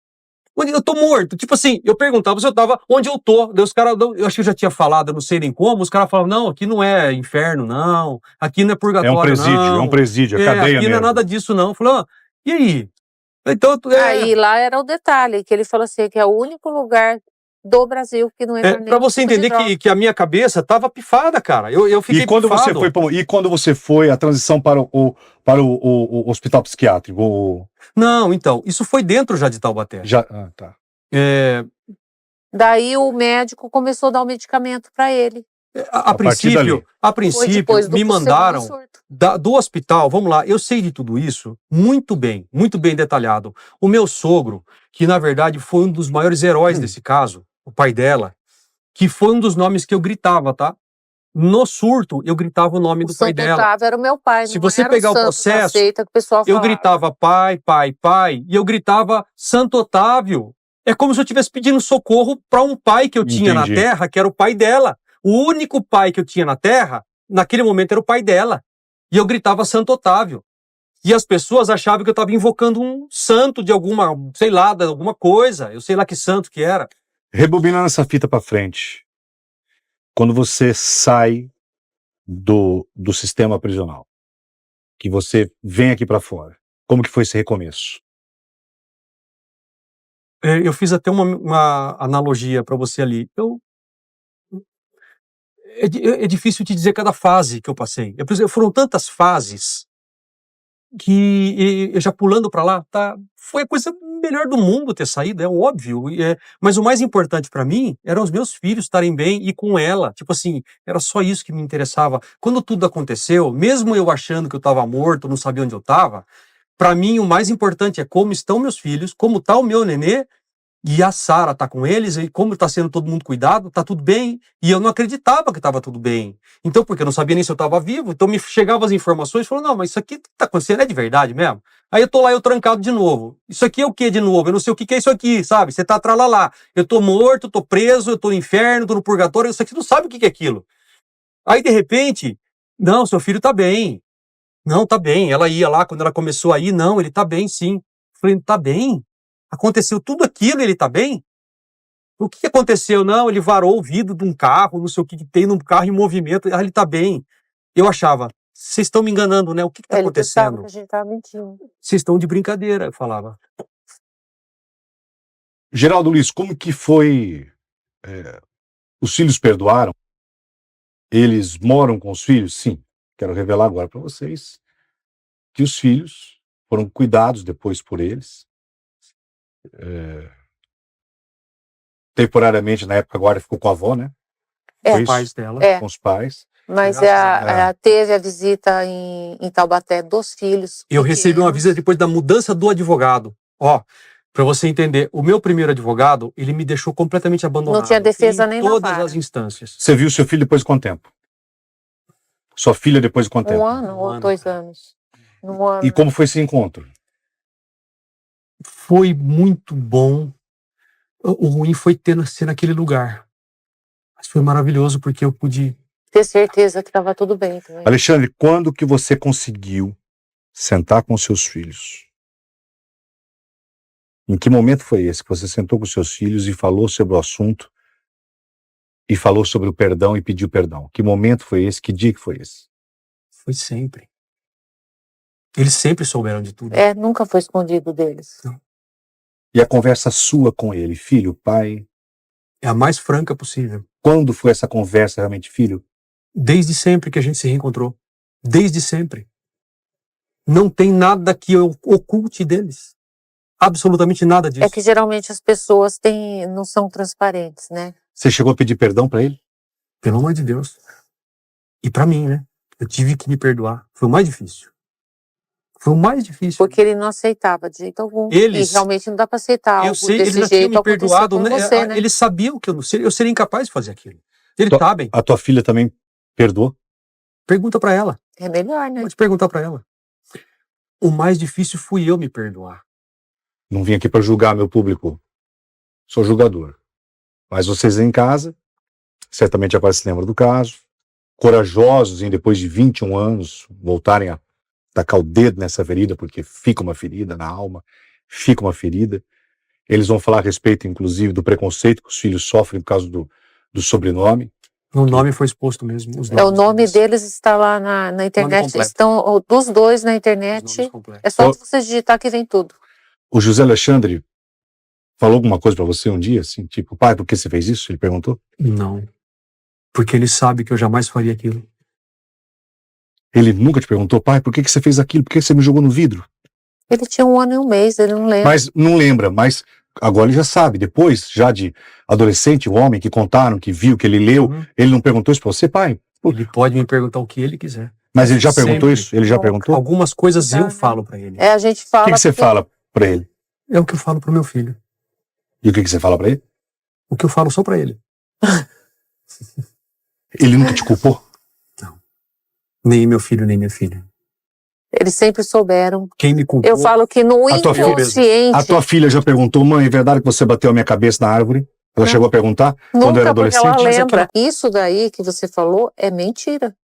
Onde eu tô morto? Tipo assim, eu perguntava se eu tava onde eu tô. Daí os caras, eu acho que eu já tinha falado, eu não sei nem como, os caras falavam, não, aqui não é inferno, não. Aqui não é purgatório, não. É um presídio, é cadeia aqui mesmo. não é nada disso, não. Falou, e aí? Então, Aí lá era o detalhe, que ele falou assim, que é o único lugar do Brasil que não entra pra você tipo de entender droga. que a minha cabeça tava pifada, cara. Eu fiquei pifado. E quando você foi a transição para o hospital psiquiátrico? Não, então, isso foi dentro já de Taubaté. Tá. Daí o médico começou a dar o medicamento para ele. A princípio, me mandaram do hospital, vamos lá, eu sei de tudo isso muito bem detalhado. O meu sogro, que na verdade foi um dos maiores heróis desse caso, o pai dela, que foi um dos nomes que eu gritava, tá? No surto, eu gritava o nome do pai dela. Otávio era o meu pai, Se você pegar o processo, que o pessoal eu falava. gritava pai, pai, pai, e eu gritava Santo Otávio. É como se eu estivesse pedindo socorro para um pai que eu tinha na Terra, que era o pai dela. O único pai que eu tinha na Terra, naquele momento, era o pai dela. E eu gritava Santo Otávio. E as pessoas achavam que eu estava invocando um santo de alguma, sei lá, de alguma coisa. Eu sei lá que santo que era. Rebobinando essa fita para frente. Quando você sai do sistema prisional, que você vem aqui para fora, como que foi esse recomeço? Eu fiz até uma analogia para você ali. É difícil te dizer cada fase que eu passei. Foram tantas fases que, já pulando para lá, foi a coisa melhor do mundo ter saído, é óbvio. Mas o mais importante para mim eram os meus filhos estarem bem e com ela. Tipo assim, era só isso que me interessava. Quando tudo aconteceu, mesmo eu achando que eu estava morto, não sabia onde eu estava, para mim o mais importante é como estão meus filhos, como está o meu nenê, e a Sara tá com eles, e como tá sendo todo mundo cuidado, tá tudo bem. E eu não acreditava que tava tudo bem. Então, porque eu não sabia nem se eu tava vivo, então me chegavam as informações e falavam, não, mas isso aqui que tá acontecendo é de verdade mesmo? Aí eu tô lá, eu trancado de novo. Isso aqui é o que de novo? Eu não sei o que é isso aqui, sabe? Você tá tralalá. Eu tô morto, tô preso, eu tô no inferno, tô no purgatório, isso aqui, você não sabe o que é aquilo. Aí, de repente, não, seu filho tá bem. Não, tá bem. Ela ia lá, quando ela começou a ir, não, ele tá bem, sim. Eu falei, tá bem? Aconteceu tudo aquilo e ele tá bem? O que aconteceu? Não, ele varou o vidro de um carro, não sei o que tem num carro em movimento, ele tá bem. Eu achava, vocês estão me enganando, né? O que tá acontecendo? Que a gente tava mentindo. Vocês estão de brincadeira, eu falava. Geraldo Luiz, como que foi? Os filhos perdoaram? Eles moram com os filhos? Sim. Quero revelar agora para vocês que os filhos foram cuidados depois por eles. Temporariamente, na época, agora ficou com a avó, né? Com os pais dela. Com os pais. Mas teve a visita em Taubaté dos filhos. Eu recebi uma visita depois da mudança do advogado. Ó, para você entender, o meu primeiro advogado, ele me deixou completamente abandonado. Não tinha defesa nem na todas vara. as instâncias. Você viu seu filho depois de quanto tempo? Sua filha depois de quanto tempo? 1 ano ou 2 anos. 1 ano. E como foi esse encontro? foi muito bom. O ruim foi ser naquele lugar. Mas foi maravilhoso porque eu pude... Ter certeza que estava tudo bem também. Alexandre, quando que você conseguiu sentar com seus filhos? Em que momento foi esse que você sentou com seus filhos e falou sobre o assunto e falou sobre o perdão e pediu perdão? Que momento foi esse? Que dia que foi esse? Foi sempre. Eles sempre souberam de tudo. Nunca foi escondido deles. Não. E a conversa sua com ele, filho, pai? É a mais franca possível. Quando foi essa conversa realmente, filho? Desde sempre que a gente se reencontrou. Desde sempre. Não tem nada que eu oculte deles. Absolutamente nada disso. É que geralmente as pessoas não são transparentes, né? Você chegou a pedir perdão pra ele? Pelo amor de Deus. E pra mim, né? Eu tive que me perdoar. Foi o mais difícil. Foi o mais difícil. Porque ele não aceitava de jeito algum. Eles, e realmente não dá pra aceitar algo eles desse já tinham jeito me acontecer perdoado, com né? você, né? Eles sabiam que eu seria incapaz de fazer aquilo. Eles sabem. A tua filha também perdoou? Pergunta pra ela. É melhor, né? Pode perguntar pra ela. O mais difícil fui eu me perdoar. Não vim aqui pra julgar meu público. Sou julgador. Mas vocês em casa, certamente agora se lembram do caso, corajosos em depois de 21 anos voltarem a tacar o dedo nessa ferida, porque fica uma ferida na alma, fica uma ferida. Eles vão falar a respeito, inclusive, do preconceito que os filhos sofrem por causa do sobrenome. O nome foi exposto mesmo. O nome deles está lá na internet. Estão dos dois na internet. É só você digitar que vem tudo. O José Alexandre falou alguma coisa pra você um dia, assim, tipo, pai, por que você fez isso? Ele perguntou? Não. Porque ele sabe que eu jamais faria aquilo. Ele nunca te perguntou, pai, por que você fez aquilo? Por que você me jogou no vidro? Ele tinha 1 ano e 1 mês, ele não lembra. Mas não lembra, mas agora ele já sabe. Depois, já de adolescente, o homem que contaram, que viu, que ele leu, ele não perguntou isso pra você, pai? Ele pode me perguntar o que ele quiser. Mas ele já Sempre. perguntou isso? Ele já perguntou? Algumas coisas eu falo pra ele. A gente fala. O que você fala pra ele? É o que eu falo pro meu filho. E o que você fala pra ele? O que eu falo só pra ele. Ele nunca te culpou? Não. Nem meu filho, nem minha filha. Eles sempre souberam. Quem me culpou? Eu falo que no inconsciente. A tua filha já perguntou, mãe, é verdade que você bateu a minha cabeça na árvore? Ela chegou a perguntar quando eu era adolescente? Ela lembra. Isso daí que você falou é mentira.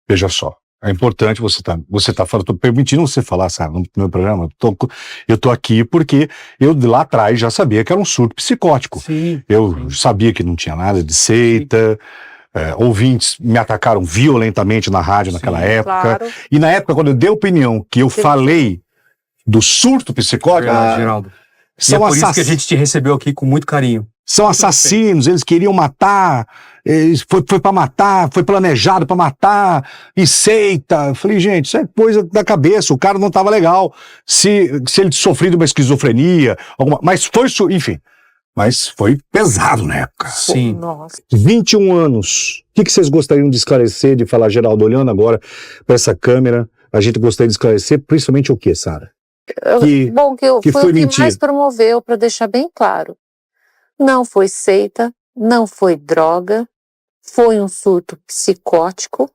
Veja só, é importante você tá falando, tô permitindo você falar, sabe, no meu programa, eu tô aqui porque eu lá atrás já sabia que era um surto psicótico. Sim. Eu sabia que não tinha nada de seita. Ouvintes me atacaram violentamente na rádio naquela época. Claro. E na época, quando eu dei a opinião que eu falei do surto psicótico, Geraldo. são por isso que a gente te recebeu aqui com muito carinho. São assassinos, eles queriam matar, foi pra matar, foi planejado pra matar, e seita. Eu falei, gente, isso é coisa da cabeça, o cara não tava legal. Se ele sofrido uma esquizofrenia, mas foi, enfim. Mas foi pesado na época. Sim. Nossa. 21 anos. O que vocês gostariam de esclarecer, de falar, Geraldo, olhando agora para essa câmera, a gente gostaria de esclarecer principalmente o que, Sara? Que foi o que mais promoveu, para deixar bem claro. Não foi seita, não foi droga, foi um surto psicótico,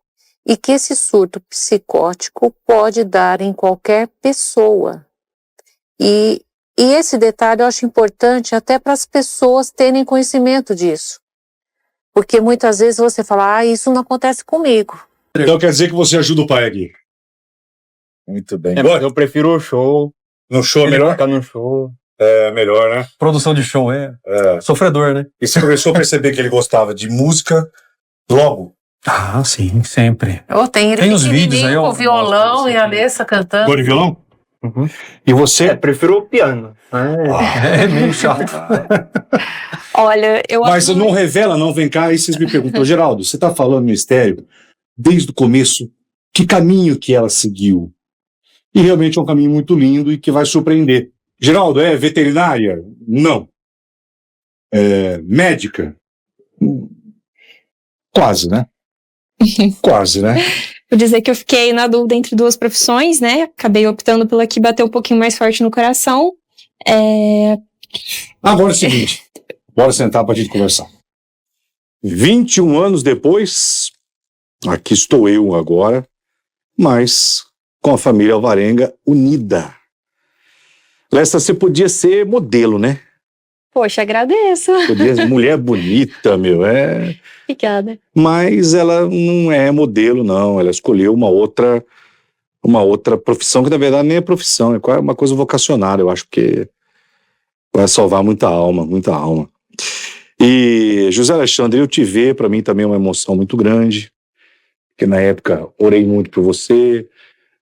e que esse surto psicótico pode dar em qualquer pessoa. E esse detalhe eu acho importante até para as pessoas terem conhecimento disso. Porque muitas vezes você fala, isso não acontece comigo. Então quer dizer que você ajuda o pai aqui? Muito bem. Eu prefiro o show. No show é melhor? Ficar no show. É melhor, né? Produção de show sofredor, né? E você começou a perceber que ele gostava de música logo? Ah, sim, sempre. Tem os vídeos aí. Com violão e a Alessa cantando. Gol de violão? Uhum. E você? Prefiro o piano. É meio chato. Olha, Mas não revela, não, vem cá, aí vocês me perguntam, Geraldo, você tá falando mistério desde o começo, que caminho que ela seguiu? E realmente é um caminho muito lindo e que vai surpreender. Geraldo, é veterinária? Não. É médica? Quase, né? Quase, né? Vou dizer que eu fiquei na dúvida entre 2 profissões, né? Acabei optando pela que bateu um pouquinho mais forte no coração. Agora é o seguinte, bora sentar pra gente conversar. 21 anos depois, aqui estou eu agora, mas com a família Alvarenga unida. Lessa, você podia ser modelo, né? Poxa, agradeço. Podia ser mulher bonita, meu, Obrigada. Mas ela não é modelo, não. Ela escolheu uma outra profissão, que na verdade nem é profissão, é uma coisa vocacional. Eu acho que vai salvar muita alma, muita alma. E, José Alexandre, eu te ver, para mim também é uma emoção muito grande, porque na época orei muito por você,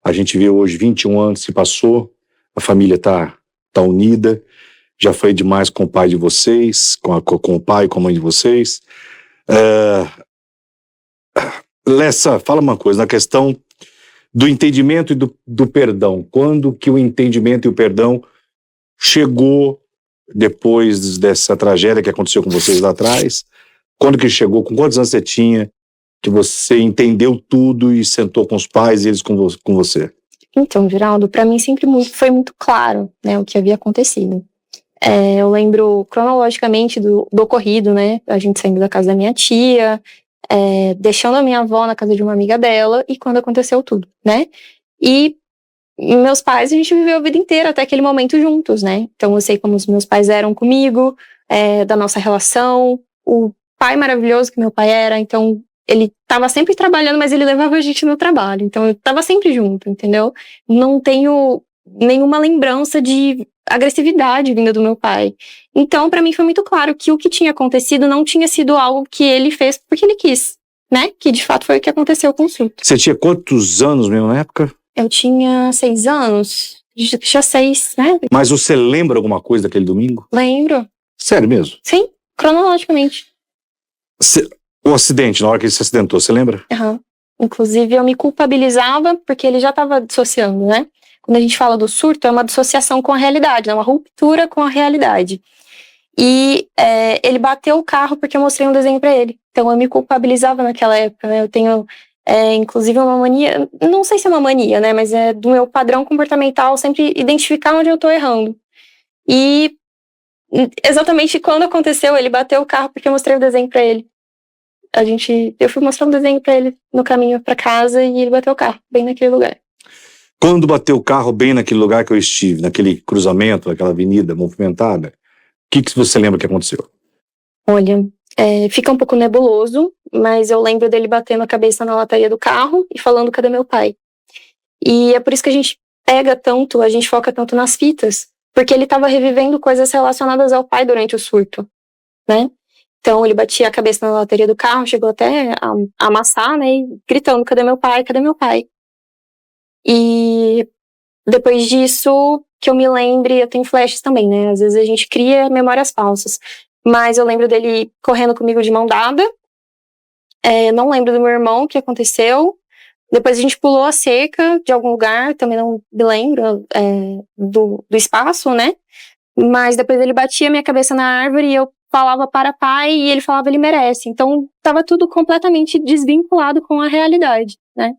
a gente vê hoje 21 anos se passou, a família tá unida, já foi demais com o pai de vocês, com o pai e com a mãe de vocês. Lessa, fala uma coisa, na questão do entendimento e do perdão. Quando que o entendimento e o perdão chegou depois dessa tragédia que aconteceu com vocês lá atrás? Quando que chegou? Com quantos anos você tinha que você entendeu tudo e sentou com os pais e eles com você? Então, Geraldo, para mim sempre foi muito claro, né, o que havia acontecido. Eu lembro cronologicamente do ocorrido, né? A gente saindo da casa da minha tia, deixando a minha avó na casa de uma amiga dela, e quando aconteceu tudo, né? E meus pais, a gente viveu a vida inteira até aquele momento juntos, né? Então eu sei como os meus pais eram comigo, da nossa relação, o pai maravilhoso que meu pai era. Então ele estava sempre trabalhando, mas ele levava a gente no trabalho, então eu estava sempre junto, entendeu? Não tenho nenhuma lembrança de agressividade vinda do meu pai. Então, para mim foi muito claro que o que tinha acontecido não tinha sido algo que ele fez porque ele quis, né? Que de fato foi o que aconteceu com o surto. Você tinha quantos anos mesmo na época? Eu tinha 6 anos. Já 6, né? Mas você lembra alguma coisa daquele domingo? Lembro. Sério mesmo? Sim, cronologicamente. O acidente, na hora que ele se acidentou, você lembra? Uhum. Inclusive, eu me culpabilizava porque ele já estava dissociando, né? Quando a gente fala do surto, é uma dissociação com a realidade, é uma ruptura com a realidade. E ele bateu o carro porque eu mostrei um desenho para ele. Então eu me culpabilizava naquela época, né? Eu tenho, inclusive, uma mania, não sei se é uma mania, né? Mas é do meu padrão comportamental sempre identificar onde eu tô errando. E exatamente quando aconteceu, ele bateu o carro porque eu mostrei o desenho para ele. Eu fui mostrar um desenho para ele no caminho para casa e ele bateu o carro, bem naquele lugar. Quando bateu o carro bem naquele lugar que eu estive, naquele cruzamento, naquela avenida movimentada, o que você lembra que aconteceu? Olha, fica um pouco nebuloso, mas eu lembro dele batendo a cabeça na lataria do carro e falando: cadê meu pai? E é por isso que a gente foca tanto nas fitas, porque ele estava revivendo coisas relacionadas ao pai durante o surto, né? Então ele batia a cabeça na lataria do carro, chegou até a amassar, né, e gritando: cadê meu pai? Cadê meu pai? E depois disso, que eu me lembre, eu tenho flashes também, né? Às vezes a gente cria memórias falsas. Mas eu lembro dele correndo comigo de mão dada. Não lembro do meu irmão, o que aconteceu. Depois a gente pulou a cerca de algum lugar, também não me lembro do espaço, né? Mas depois ele batia a minha cabeça na árvore e eu falava: para pai, e ele falava: ele merece. Então tava tudo completamente desvinculado com a realidade, né?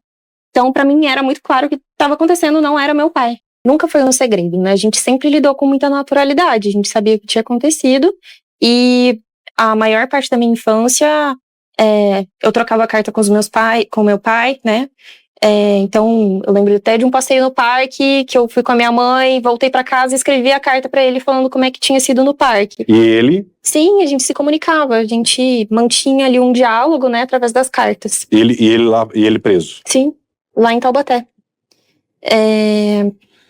Então, para mim, era muito claro que o que estava acontecendo não era meu pai. Nunca foi um segredo, né? A gente sempre lidou com muita naturalidade. A gente sabia o que tinha acontecido. E a maior parte da minha infância, eu trocava carta com meu pai, né? Então, eu lembro até de um passeio no parque, que eu fui com a minha mãe, voltei para casa e escrevi a carta para ele falando como é que tinha sido no parque. E ele? Sim, a gente se comunicava. A gente mantinha ali um diálogo, né? Através das cartas. E ele preso? Sim. Lá em Taubaté.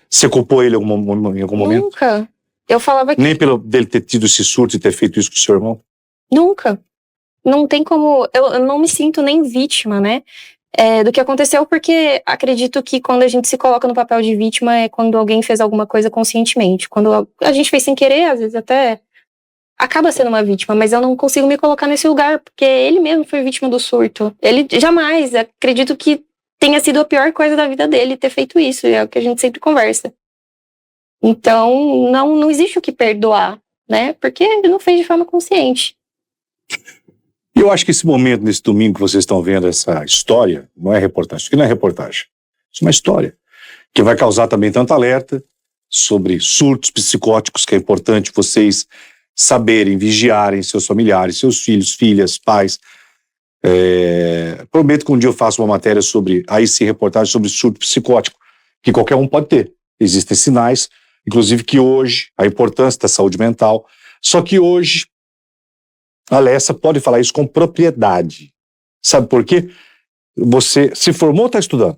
Você culpou ele em algum momento? Nunca. Eu falava que... Nem pelo dele ter tido esse surto e ter feito isso com o seu irmão? Nunca. Não tem como... Eu não me sinto nem vítima, né? Do que aconteceu, porque acredito que quando a gente se coloca no papel de vítima é quando alguém fez alguma coisa conscientemente. Quando a gente fez sem querer, às vezes até acaba sendo uma vítima, mas eu não consigo me colocar nesse lugar, porque ele mesmo foi vítima do surto. Ele jamais, acredito que tenha sido a pior coisa da vida dele ter feito isso, é o que a gente sempre conversa. Então, não existe o que perdoar, né? Porque ele não fez de forma consciente. Eu acho que esse momento, nesse domingo que vocês estão vendo essa história, não é reportagem, isso aqui não é reportagem, isso é uma história, que vai causar também tanto alerta sobre surtos psicóticos, que é importante vocês saberem, vigiarem seus familiares, seus filhos, filhas, pais. Prometo que um dia eu faço uma matéria sobre, aí sim, reportagem sobre surto psicótico, que qualquer um pode ter. Existem sinais, inclusive que hoje, a importância da saúde mental, só que hoje a Lessa pode falar isso com propriedade. Sabe por quê? Você se formou ou está estudando?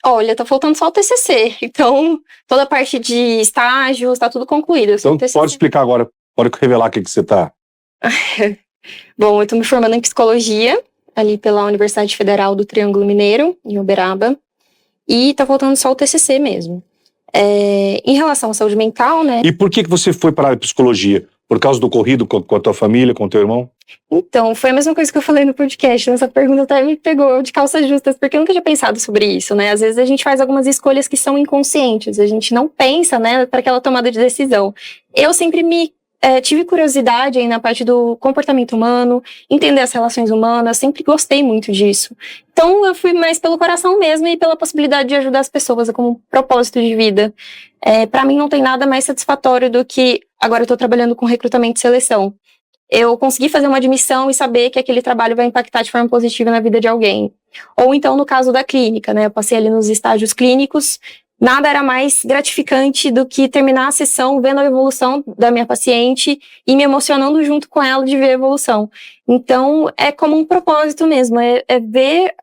Olha, tá faltando só o TCC, então toda a parte de estágios tá tudo concluído. Então pode explicar agora, pode revelar o que você está... Bom, eu tô me formando em psicologia, ali pela Universidade Federal do Triângulo Mineiro, em Uberaba, e tá faltando só o TCC mesmo. Em relação à saúde mental, né? E por que você foi para a psicologia? Por causa do ocorrido com a tua família, com o teu irmão? Então, foi a mesma coisa que eu falei no podcast. Essa pergunta até me pegou de calças justas, porque eu nunca tinha pensado sobre isso, né? Às vezes a gente faz algumas escolhas que são inconscientes, a gente não pensa, né, para aquela tomada de decisão. Eu sempre tive curiosidade aí na parte do comportamento humano, entender as relações humanas, sempre gostei muito disso. Então, eu fui mais pelo coração mesmo e pela possibilidade de ajudar as pessoas como propósito de vida. Para mim, não tem nada mais satisfatório do que agora eu estou trabalhando com recrutamento e seleção. Eu consegui fazer uma admissão e saber que aquele trabalho vai impactar de forma positiva na vida de alguém. Ou então, no caso da clínica, né? Eu passei ali nos estágios clínicos, nada era mais gratificante do que terminar a sessão vendo a evolução da minha paciente e me emocionando junto com ela de ver a evolução. Então, é como um propósito mesmo, é ver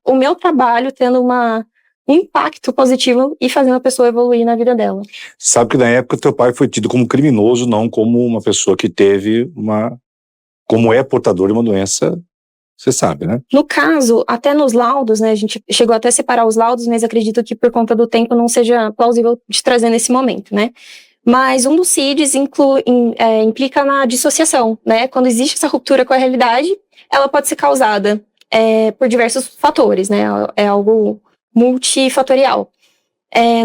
o meu trabalho tendo um impacto positivo e fazendo a pessoa evoluir na vida dela. Sabe que na época teu pai foi tido como criminoso, não como uma pessoa que teve como é portador de uma doença, você sabe, né? No caso, até nos laudos, né, a gente chegou até a separar os laudos, mas acredito que por conta do tempo não seja plausível de trazer nesse momento, né? Mas um dos CIDs implica na dissociação, né? Quando existe essa ruptura com a realidade, ela pode ser causada por diversos fatores, né? É algo multifatorial.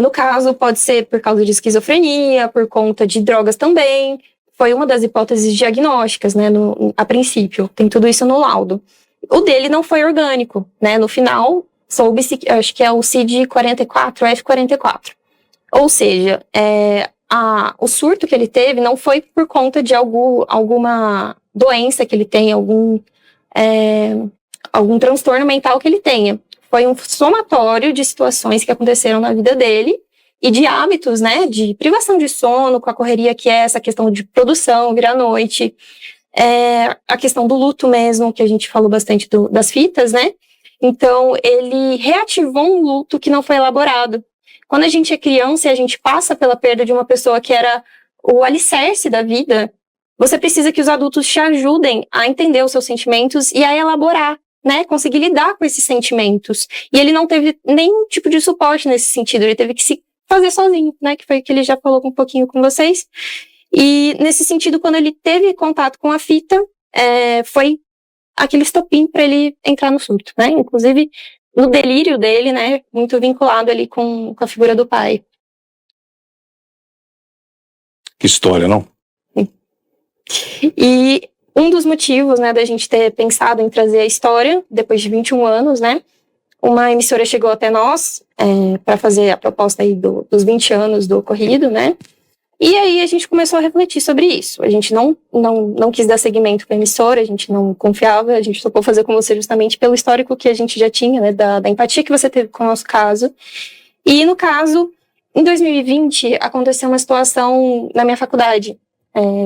No caso, pode ser por causa de esquizofrenia, por conta de drogas também. Foi uma das hipóteses diagnósticas, né, a princípio. Tem tudo isso no laudo. O dele não foi orgânico, né? No final, soube-se, acho que é o CID-44, F44. Ou seja, o surto que ele teve não foi por conta de alguma doença que ele tenha, algum transtorno mental que ele tenha. Foi um somatório de situações que aconteceram na vida dele e de hábitos, né, de privação de sono, com a correria que é essa questão de produção, vir à noite, a questão do luto mesmo, que a gente falou bastante das fitas, né? Então, ele reativou um luto que não foi elaborado. Quando a gente é criança e a gente passa pela perda de uma pessoa que era o alicerce da vida, você precisa que os adultos te ajudem a entender os seus sentimentos e a elaborar, né, conseguir lidar com esses sentimentos. E ele não teve nenhum tipo de suporte nesse sentido, ele teve que se fazer sozinho, né, que foi o que ele já falou um pouquinho com vocês. E nesse sentido, quando ele teve contato com a fita, foi aquele estopim para ele entrar no surto, né, inclusive no delírio dele, né, muito vinculado ali com a figura do pai. Que história, não? E um dos motivos, né, da gente ter pensado em trazer a história, depois de 21 anos, né, uma emissora chegou até nós para fazer a proposta aí dos 20 anos do ocorrido, né, e aí a gente começou a refletir sobre isso. A gente não quis dar seguimento para a emissora, a gente não confiava, a gente topou fazer com você justamente pelo histórico que a gente já tinha, né, da empatia que você teve com o nosso caso. E no caso, em 2020, aconteceu uma situação na minha faculdade.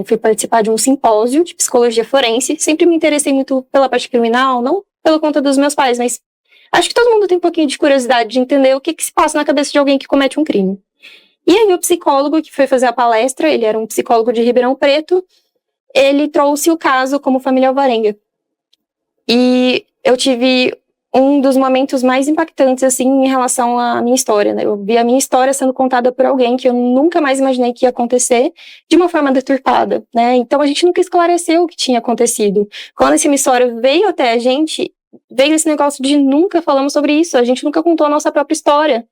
Fui participar de um simpósio de psicologia forense. Sempre me interessei muito pela parte criminal, não pela conta dos meus pais, mas acho que todo mundo tem um pouquinho de curiosidade de entender o que se passa na cabeça de alguém que comete um crime. E aí o psicólogo que foi fazer a palestra, ele era um psicólogo de Ribeirão Preto, ele trouxe o caso como família Alvarenga. E eu tive um dos momentos mais impactantes, assim, em relação à minha história, né? Eu vi a minha história sendo contada por alguém que eu nunca mais imaginei que ia acontecer de uma forma deturpada, né? Então a gente nunca esclareceu o que tinha acontecido. Quando essa emissora veio até a gente, veio esse negócio de nunca falamos sobre isso, a gente nunca contou a nossa própria história.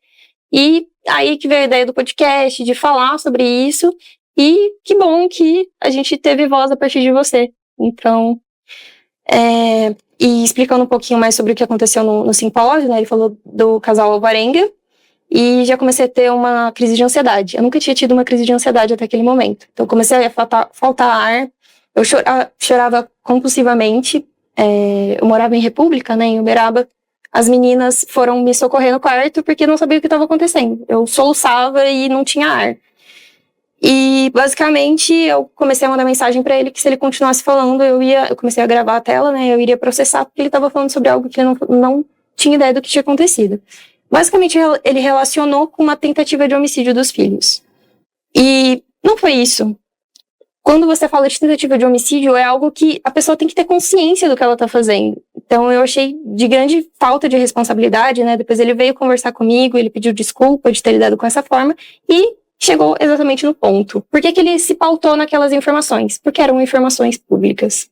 E aí que veio a ideia do podcast, de falar sobre isso, e que bom que a gente teve voz a partir de você. Então, e explicando um pouquinho mais sobre o que aconteceu no simpósio, né, ele falou do casal Alvarenga, e já comecei a ter uma crise de ansiedade. Eu nunca tinha tido uma crise de ansiedade até aquele momento. Então, comecei a faltar ar, eu chorava compulsivamente. Eu morava em República, né, em Uberaba. As meninas foram me socorrer no quarto porque não sabia o que estava acontecendo. Eu soluçava e não tinha ar. E, basicamente, eu comecei a mandar mensagem pra ele que se ele continuasse falando, eu comecei a gravar a tela, né? Eu iria processar porque ele tava falando sobre algo que ele não tinha ideia do que tinha acontecido. Basicamente, ele relacionou com uma tentativa de homicídio dos filhos. E não foi isso. Quando você fala de tentativa de homicídio, é algo que a pessoa tem que ter consciência do que ela tá fazendo. Então, eu achei de grande falta de responsabilidade, né? Depois ele veio conversar comigo, ele pediu desculpa de ter lidado com essa forma e chegou exatamente no ponto. Por que ele se pautou naquelas informações? Porque eram informações públicas.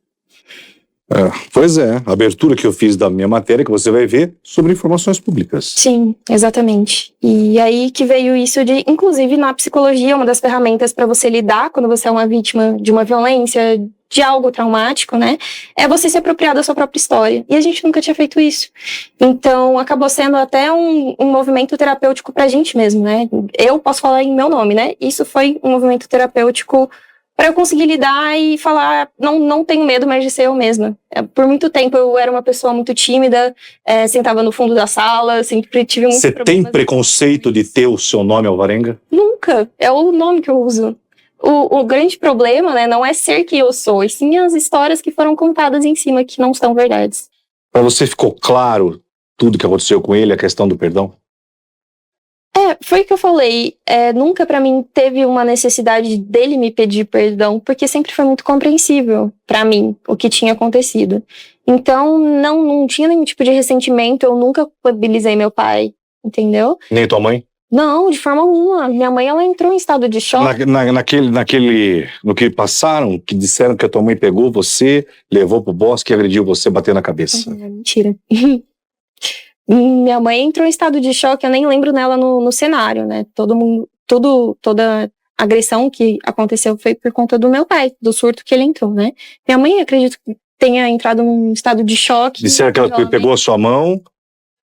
Pois é, a abertura que eu fiz da minha matéria, que você vai ver, sobre informações públicas. Sim, exatamente. E aí que veio isso de, inclusive na psicologia, uma das ferramentas para você lidar quando você é uma vítima de uma violência, de algo traumático, né? É você se apropriar da sua própria história. E a gente nunca tinha feito isso. Então, acabou sendo até um movimento terapêutico pra gente mesmo, né? Eu posso falar em meu nome, né? Isso foi um movimento terapêutico para eu conseguir lidar e falar, não tenho medo mais de ser eu mesma. Por muito tempo eu era uma pessoa muito tímida, sentava no fundo da sala, sempre tive muito problema. Você tem preconceito de ter o seu nome Alvarenga? Nunca, é o nome que eu uso. O grande problema, né, não é ser quem eu sou, e sim as histórias que foram contadas em cima que não são verdades. Para você ficou claro tudo que aconteceu com ele, a questão do perdão? Foi o que eu falei, nunca pra mim teve uma necessidade dele me pedir perdão, porque sempre foi muito compreensível pra mim o que tinha acontecido. Então não tinha nenhum tipo de ressentimento, eu nunca culpabilizei meu pai, entendeu? Nem tua mãe? Não, de forma alguma. Minha mãe, ela entrou em estado de choque. No que passaram, que disseram que a tua mãe pegou você, levou pro bosque e agrediu você, bateu na cabeça. Mentira. Minha mãe entrou em estado de choque, eu nem lembro nela no cenário, né? Toda a agressão que aconteceu foi por conta do meu pai, do surto que ele entrou, né? Minha mãe, acredito que tenha entrado num estado de choque. Disseram que ela pegou a sua mão,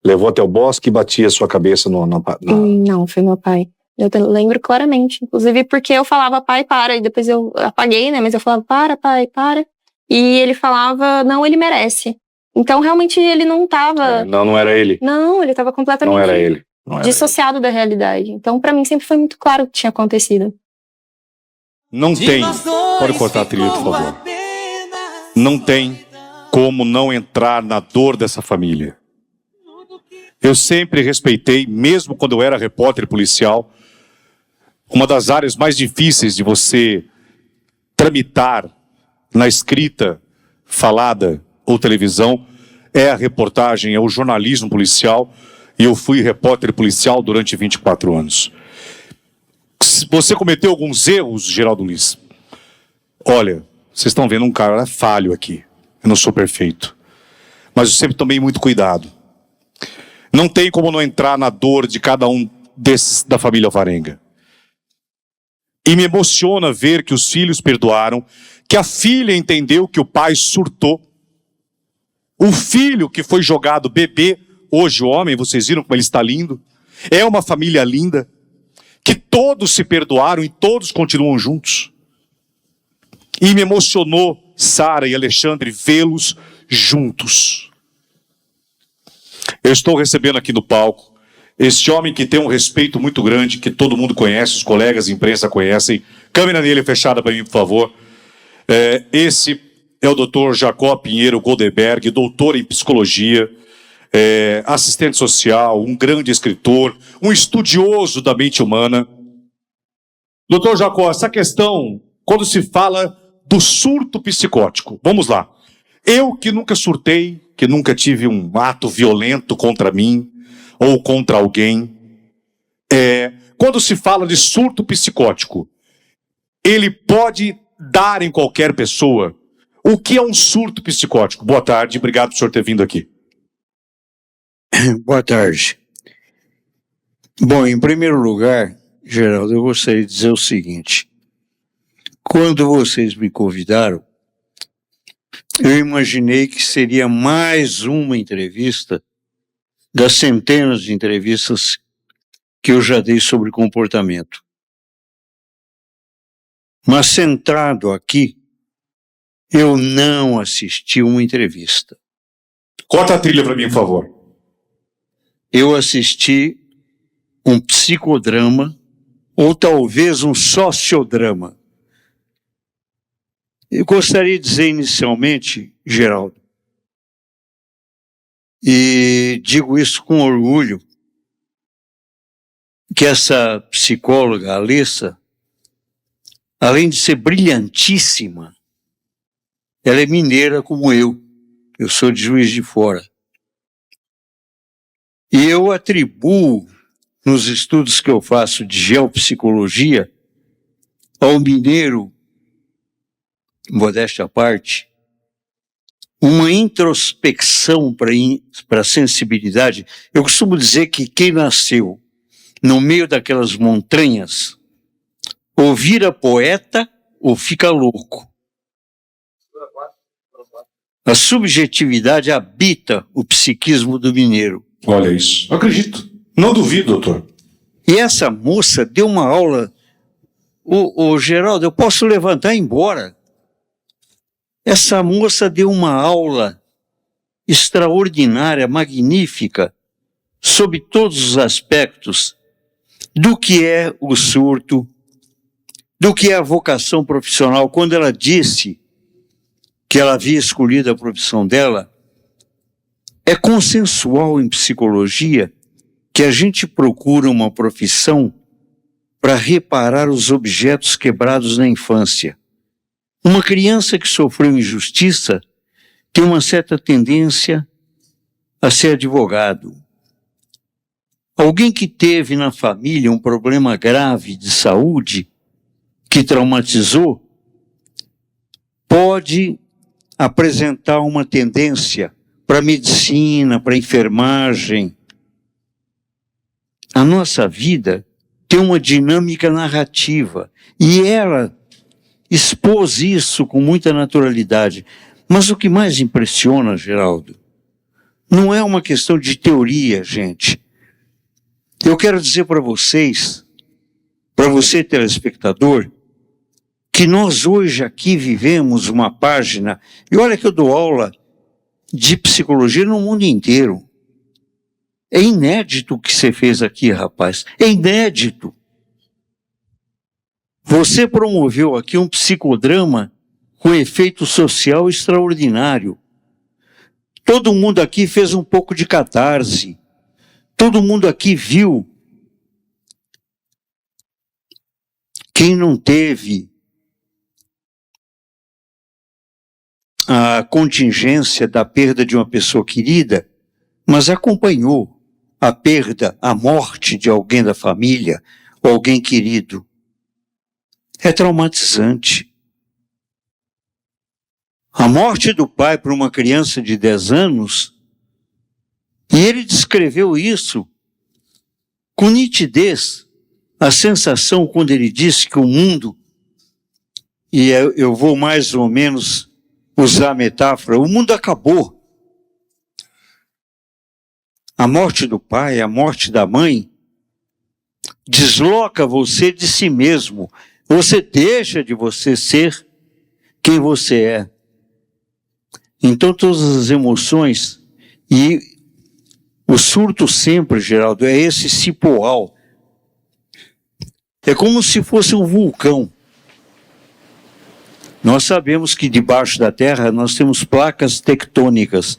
levou até o bosque e batia a sua cabeça Não, foi meu pai. Eu lembro claramente. Inclusive porque eu falava, pai, para. E depois eu apaguei, né? Mas eu falava, para, pai, para. E ele falava, não, ele merece. Então, realmente, ele não tava... Não era ele. Não, ele tava completamente... Não era ele. Dissociado da realidade. Então, pra mim, sempre foi muito claro o que tinha acontecido. Não tem... Pode cortar a trilha, por favor. Não tem como não entrar na dor dessa família. Eu sempre respeitei, mesmo quando eu era repórter policial, uma das áreas mais difíceis de você tramitar na escrita, falada ou televisão é a reportagem, é o jornalismo policial, e eu fui repórter policial durante 24 anos. Você cometeu alguns erros, Geraldo Luiz? Olha, vocês estão vendo um cara falho aqui. Eu não sou perfeito. Mas eu sempre tomei muito cuidado. Não tem como não entrar na dor de cada um desses da família Alvarenga. E me emociona ver que os filhos perdoaram, que a filha entendeu que o pai surtou. O filho que foi jogado bebê, hoje homem, vocês viram como ele está lindo. É uma família linda, que todos se perdoaram e todos continuam juntos. E me emocionou, Sara e Alexandre, vê-los juntos. Eu estou recebendo aqui no palco este homem que tem um respeito muito grande, que todo mundo conhece, os colegas de imprensa conhecem. Câmera nele fechada para mim, por favor. Esse é o Dr. Jacó Pinheiro Goldenberg, doutor em psicologia, assistente social, um grande escritor, um estudioso da mente humana. Dr. Jacó, essa questão, quando se fala do surto psicótico, vamos lá. Eu que nunca surtei, que nunca tive um ato violento contra mim ou contra alguém, quando se fala de surto psicótico, ele pode dar em qualquer pessoa. O que é um surto psicótico? Boa tarde, obrigado por senhor ter vindo aqui. Boa tarde. Bom, em primeiro lugar, Geraldo, eu gostaria de dizer o seguinte. Quando vocês me convidaram, eu imaginei que seria mais uma entrevista das centenas de entrevistas que eu já dei sobre comportamento. Mas sentado aqui, eu não assisti uma entrevista. Corta a trilha para mim, por favor. Eu assisti um psicodrama ou talvez um sociodrama. Eu gostaria de dizer inicialmente, Geraldo, e digo isso com orgulho, que essa psicóloga, Alessa, além de ser brilhantíssima, ela é mineira como eu. Eu sou de Juiz de Fora. E eu atribuo, nos estudos que eu faço de geopsicologia, ao mineiro, modéstia à parte, uma introspecção para a sensibilidade. Eu costumo dizer que quem nasceu no meio daquelas montanhas, ou vira poeta ou fica louco. A subjetividade habita o psiquismo do mineiro. Olha isso. Eu acredito. Não duvido, doutor. E essa moça deu uma aula. Ô Geraldo, eu posso levantar e ir embora. Essa moça deu uma aula extraordinária, magnífica, sob todos os aspectos, do que é o surto, do que é a vocação profissional. Quando ela disse que ela havia escolhido a profissão dela, é consensual em psicologia que a gente procura uma profissão para reparar os objetos quebrados na infância. Uma criança que sofreu injustiça tem uma certa tendência a ser advogado. Alguém que teve na família um problema grave de saúde, que traumatizou, pode apresentar uma tendência para medicina, para enfermagem. A nossa vida tem uma dinâmica narrativa e ela expôs isso com muita naturalidade. Mas o que mais impressiona, Geraldo, não é uma questão de teoria, gente. Eu quero dizer para vocês, para você telespectador, que nós hoje aqui vivemos uma página, e olha que eu dou aula de psicologia no mundo inteiro. É inédito o que você fez aqui, rapaz. É inédito. Você promoveu aqui um psicodrama com efeito social extraordinário. Todo mundo aqui fez um pouco de catarse. Todo mundo aqui viu. Quem não teve a contingência da perda de uma pessoa querida, mas acompanhou a perda, a morte de alguém da família, ou alguém querido. É traumatizante. A morte do pai para uma criança de 10 anos, e ele descreveu isso com nitidez, a sensação quando ele disse que o mundo, e eu vou mais ou menos usar a metáfora, o mundo acabou. A morte do pai, a morte da mãe, desloca você de si mesmo. Você deixa de você ser quem você é. Então todas as emoções, e o surto sempre, Geraldo, é esse cipoal. É como se fosse um vulcão. Nós sabemos que debaixo da Terra nós temos placas tectônicas.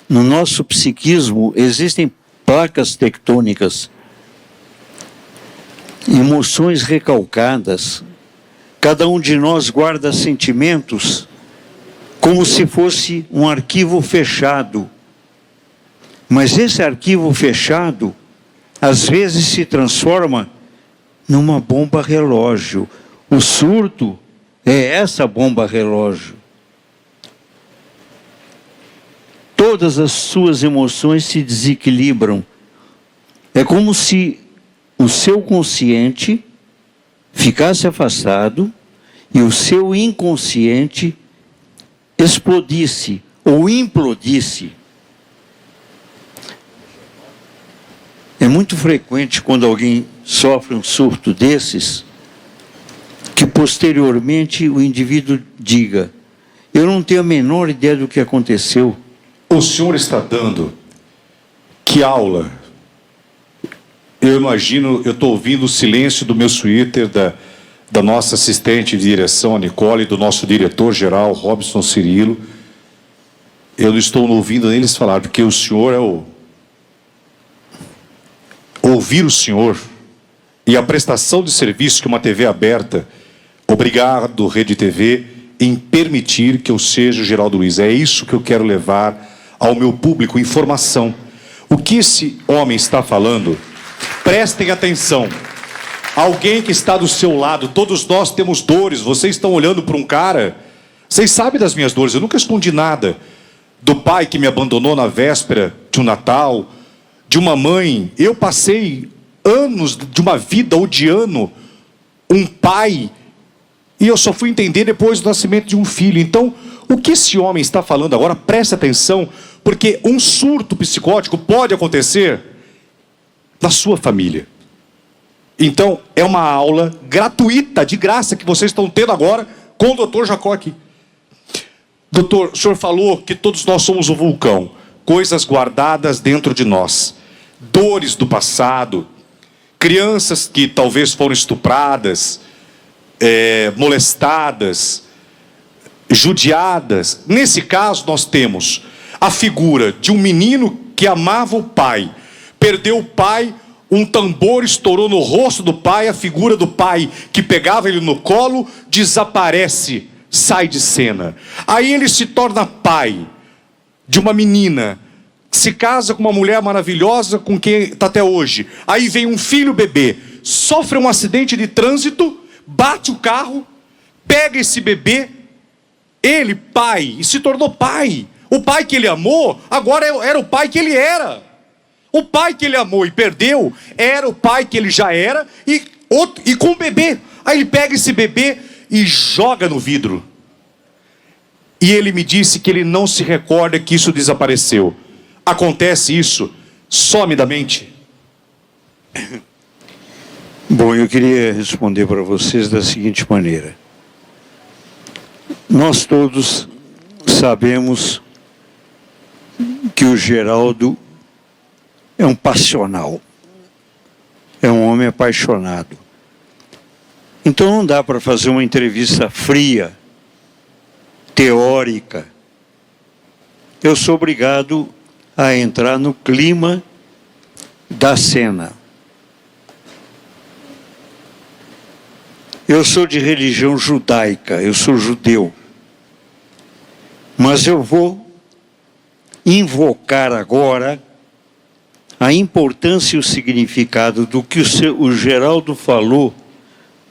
No nosso psiquismo existem placas tectônicas. Emoções recalcadas. Cada um de nós guarda sentimentos como se fosse um arquivo fechado. Mas esse arquivo fechado, às vezes se transforma numa bomba relógio. O surto é essa bomba relógio. Todas as suas emoções se desequilibram. É como se o seu consciente ficasse afastado e o seu inconsciente explodisse ou implodisse. É muito frequente quando alguém sofre um surto desses, que posteriormente o indivíduo diga: eu não tenho a menor ideia do que aconteceu. O senhor está dando que aula? Eu imagino, eu estou ouvindo o silêncio do meu suíter, da nossa assistente de direção, a Nicole, do nosso diretor-geral, Robson Cirilo. Eu não estou ouvindo eles falar, porque o senhor é o... Ouvir o senhor e a prestação de serviço que uma TV aberta, obrigado, Rede TV, em permitir que eu seja o Geraldo Luiz. É isso que eu quero levar ao meu público, informação. O que esse homem está falando, prestem atenção. Alguém que está do seu lado, todos nós temos dores, vocês estão olhando para um cara, vocês sabem das minhas dores, eu nunca escondi nada. Do pai que me abandonou na véspera de um Natal, de uma mãe, eu passei anos de uma vida odiando um pai, e eu só fui entender depois do nascimento de um filho. Então, o que esse homem está falando agora, preste atenção, porque um surto psicótico pode acontecer na sua família. Então, é uma aula gratuita, de graça, que vocês estão tendo agora com o Dr. Jacó aqui. Doutor, o senhor falou que todos nós somos um vulcão, coisas guardadas dentro de nós, dores do passado, crianças que talvez foram estupradas, molestadas, judiadas. Nesse caso, nós temos a figura de um menino que amava o pai, perdeu o pai, um tambor estourou no rosto do pai, a figura do pai que pegava ele no colo desaparece, sai de cena. Aí ele se torna pai de uma menina, se casa com uma mulher maravilhosa com quem está até hoje. Aí vem um filho bebê, sofre um acidente de trânsito, bate o carro, pega esse bebê, ele, pai, e se tornou pai. O pai que ele amou, agora era o pai que ele era. O pai que ele amou e perdeu, era o pai que ele já era, e com o bebê. Aí ele pega esse bebê e joga no vidro. E ele me disse que ele não se recorda que isso desapareceu. Acontece isso somidamente? Bom, eu queria responder para vocês da seguinte maneira. Nós todos sabemos que o Geraldo é um passional, é um homem apaixonado. Então não dá para fazer uma entrevista fria, teórica. Eu sou obrigado a entrar no clima da cena. Eu sou de religião judaica, eu sou judeu. Mas eu vou invocar agora a importância e o significado do que o Geraldo falou,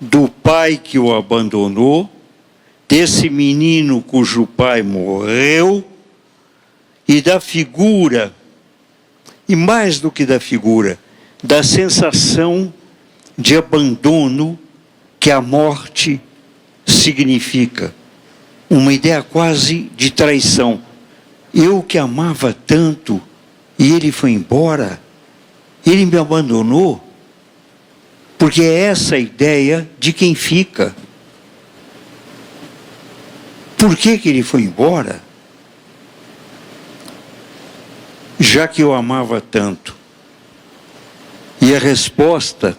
do pai que o abandonou, desse menino cujo pai morreu, e da figura, e mais do que da figura, da sensação de abandono que a morte significa. Uma ideia quase de traição. Eu que amava tanto, e ele foi embora, ele me abandonou, porque é essa a ideia de quem fica. Por que ele foi embora? Já que eu amava tanto. E a resposta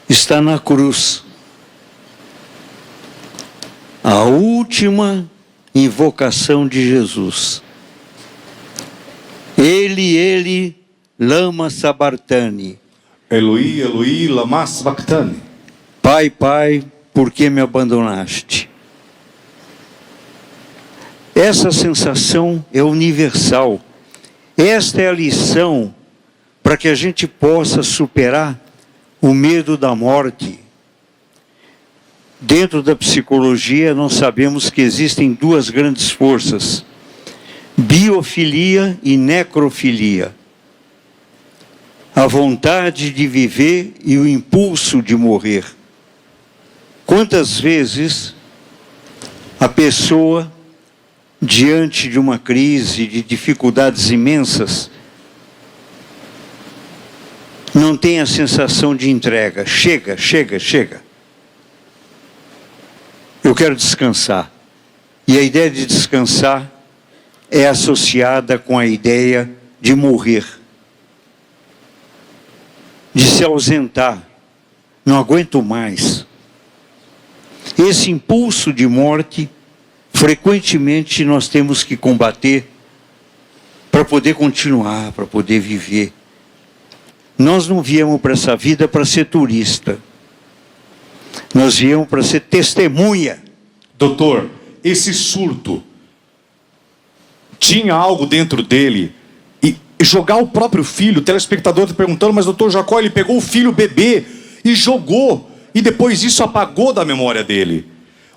está na cruz. A última invocação de Jesus. Ele, lama sabachthani. Eloi, Eloi, lama sabachthani. Pai, Pai, por que me abandonaste? Essa sensação é universal. Esta é a lição para que a gente possa superar o medo da morte. Dentro da psicologia, nós sabemos que existem duas grandes forças: biofilia e necrofilia. A vontade de viver e o impulso de morrer. Quantas vezes a pessoa, diante de uma crise, de dificuldades imensas, não tem a sensação de entrega. Chega, chega, chega. Eu quero descansar. E a ideia de descansar é associada com a ideia de morrer. de se ausentar. Não aguento mais. Esse impulso de morte, frequentemente nós temos que combater para poder continuar, para poder viver. Nós não viemos para essa vida para ser turista. Nós viemos para ser testemunha. Doutor, esse surto tinha algo dentro dele e jogar o próprio filho, o telespectador está perguntando, mas doutor Jacó, ele pegou o filho bebê e jogou, e depois isso apagou da memória dele.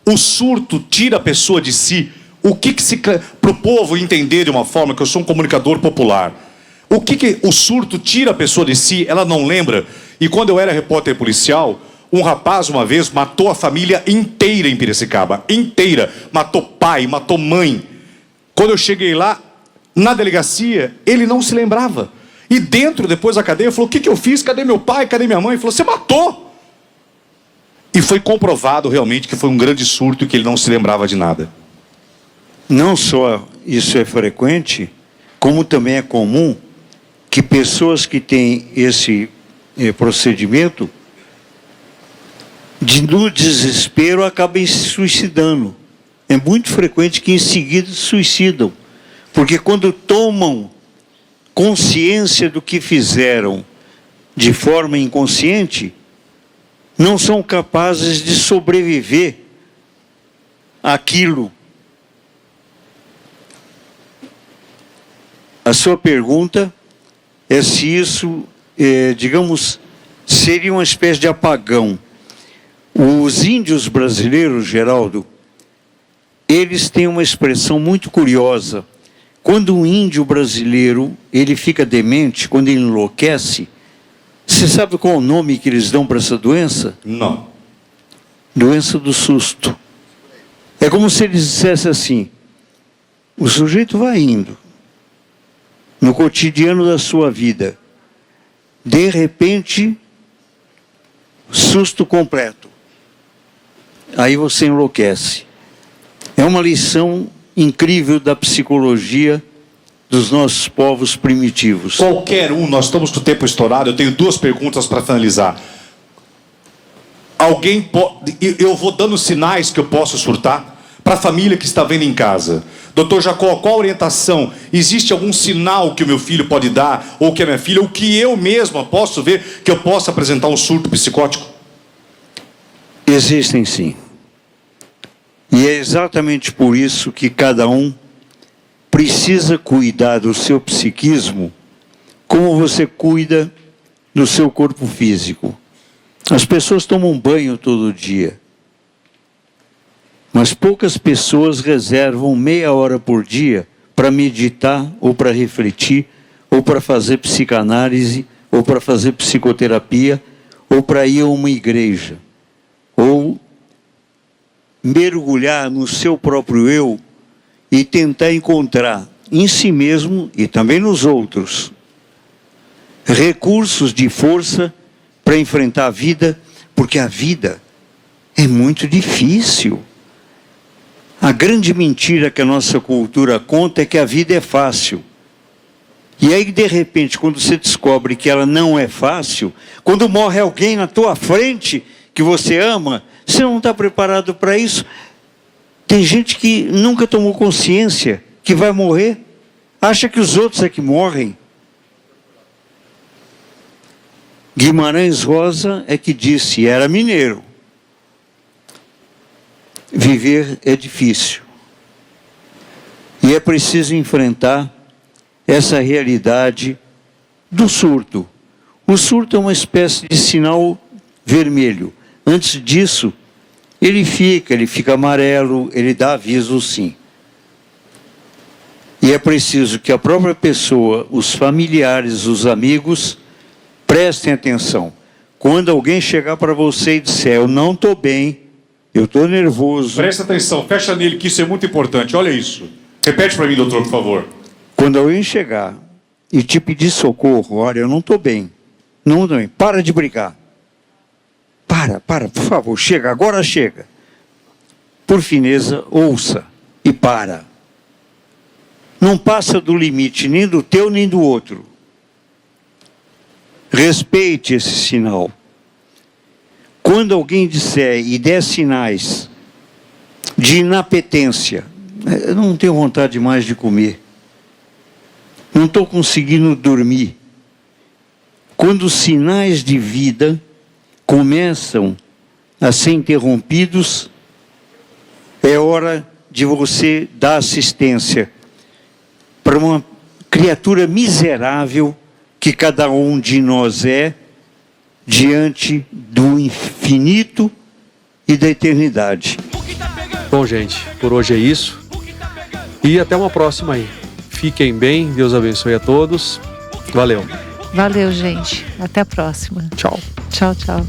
O surto tira a pessoa de si. O que se... Para o povo entender de uma forma, que eu sou um comunicador popular, o que o surto tira a pessoa de si, ela não lembra. E quando eu era repórter policial, um rapaz uma vez matou a família inteira em Piracicaba, inteira. Matou pai, matou mãe. Quando eu cheguei lá, na delegacia, ele não se lembrava. E dentro, depois da cadeia, falou, o que eu fiz? Cadê meu pai? Cadê minha mãe? Ele falou, você matou! E foi comprovado realmente que foi um grande surto e que ele não se lembrava de nada. Não só isso é frequente, como também é comum que pessoas que têm esse procedimento, no desespero, acabem se suicidando. É muito frequente que em seguida se suicidam, porque quando tomam consciência do que fizeram de forma inconsciente, não são capazes de sobreviver àquilo. A sua pergunta é se isso, digamos, seria uma espécie de apagão. Os índios brasileiros, Geraldo, eles têm uma expressão muito curiosa. Quando um índio brasileiro, ele fica demente, quando ele enlouquece, você sabe qual é o nome que eles dão para essa doença? Não. Doença do susto. É como se eles dissessem assim, o sujeito vai indo, no cotidiano da sua vida, de repente, susto completo. Aí você enlouquece. É uma lição incrível da psicologia dos nossos povos primitivos. Qualquer um, nós estamos com o tempo estourado, eu tenho duas perguntas para finalizar. Eu vou dando sinais que eu posso surtar para a família que está vendo em casa. Doutor Jacó, qual a orientação? Existe algum sinal que o meu filho pode dar, ou que a minha filha, ou que eu mesma posso ver, que eu possa apresentar um surto psicótico? Existem sim. E é exatamente por isso que cada um precisa cuidar do seu psiquismo como você cuida do seu corpo físico. As pessoas tomam banho todo dia, mas poucas pessoas reservam meia hora por dia para meditar, ou para refletir, ou para fazer psicanálise, ou para fazer psicoterapia, ou para ir a uma igreja, ou mergulhar no seu próprio eu e tentar encontrar em si mesmo e também nos outros recursos de força para enfrentar a vida, porque a vida é muito difícil. A grande mentira que a nossa cultura conta é que a vida é fácil. E aí, de repente, quando você descobre que ela não é fácil, quando morre alguém na tua frente que você ama, você não está preparado para isso. Tem gente que nunca tomou consciência que vai morrer, acha que os outros é que morrem. Guimarães Rosa é que disse, era mineiro, viver é difícil. E é preciso enfrentar essa realidade do surto. O surto é uma espécie de sinal vermelho. Antes disso, ele fica amarelo, ele dá aviso sim. E é preciso que a própria pessoa, os familiares, os amigos, prestem atenção. Quando alguém chegar para você e disser, eu não estou bem, eu estou nervoso. Presta atenção, fecha nele, que isso é muito importante, olha isso. Repete para mim, doutor, por favor. Quando alguém chegar e te pedir socorro, olha, eu não estou bem. Não, para de brigar. Para, por favor, chega, agora chega. Por fineza, ouça e para. Não passa do limite, nem do teu, nem do outro. respeite esse sinal. Quando alguém disser e der sinais de inapetência, eu não tenho vontade mais de comer, não estou conseguindo dormir. Quando os sinais de vida começam a ser interrompidos, é hora de você dar assistência para uma criatura miserável que cada um de nós é diante do infinito e da eternidade. Bom, gente, por hoje é isso. E até uma próxima aí. Fiquem bem, Deus abençoe a todos. Valeu. Valeu, gente. Até a próxima. Tchau. Tchau, tchau.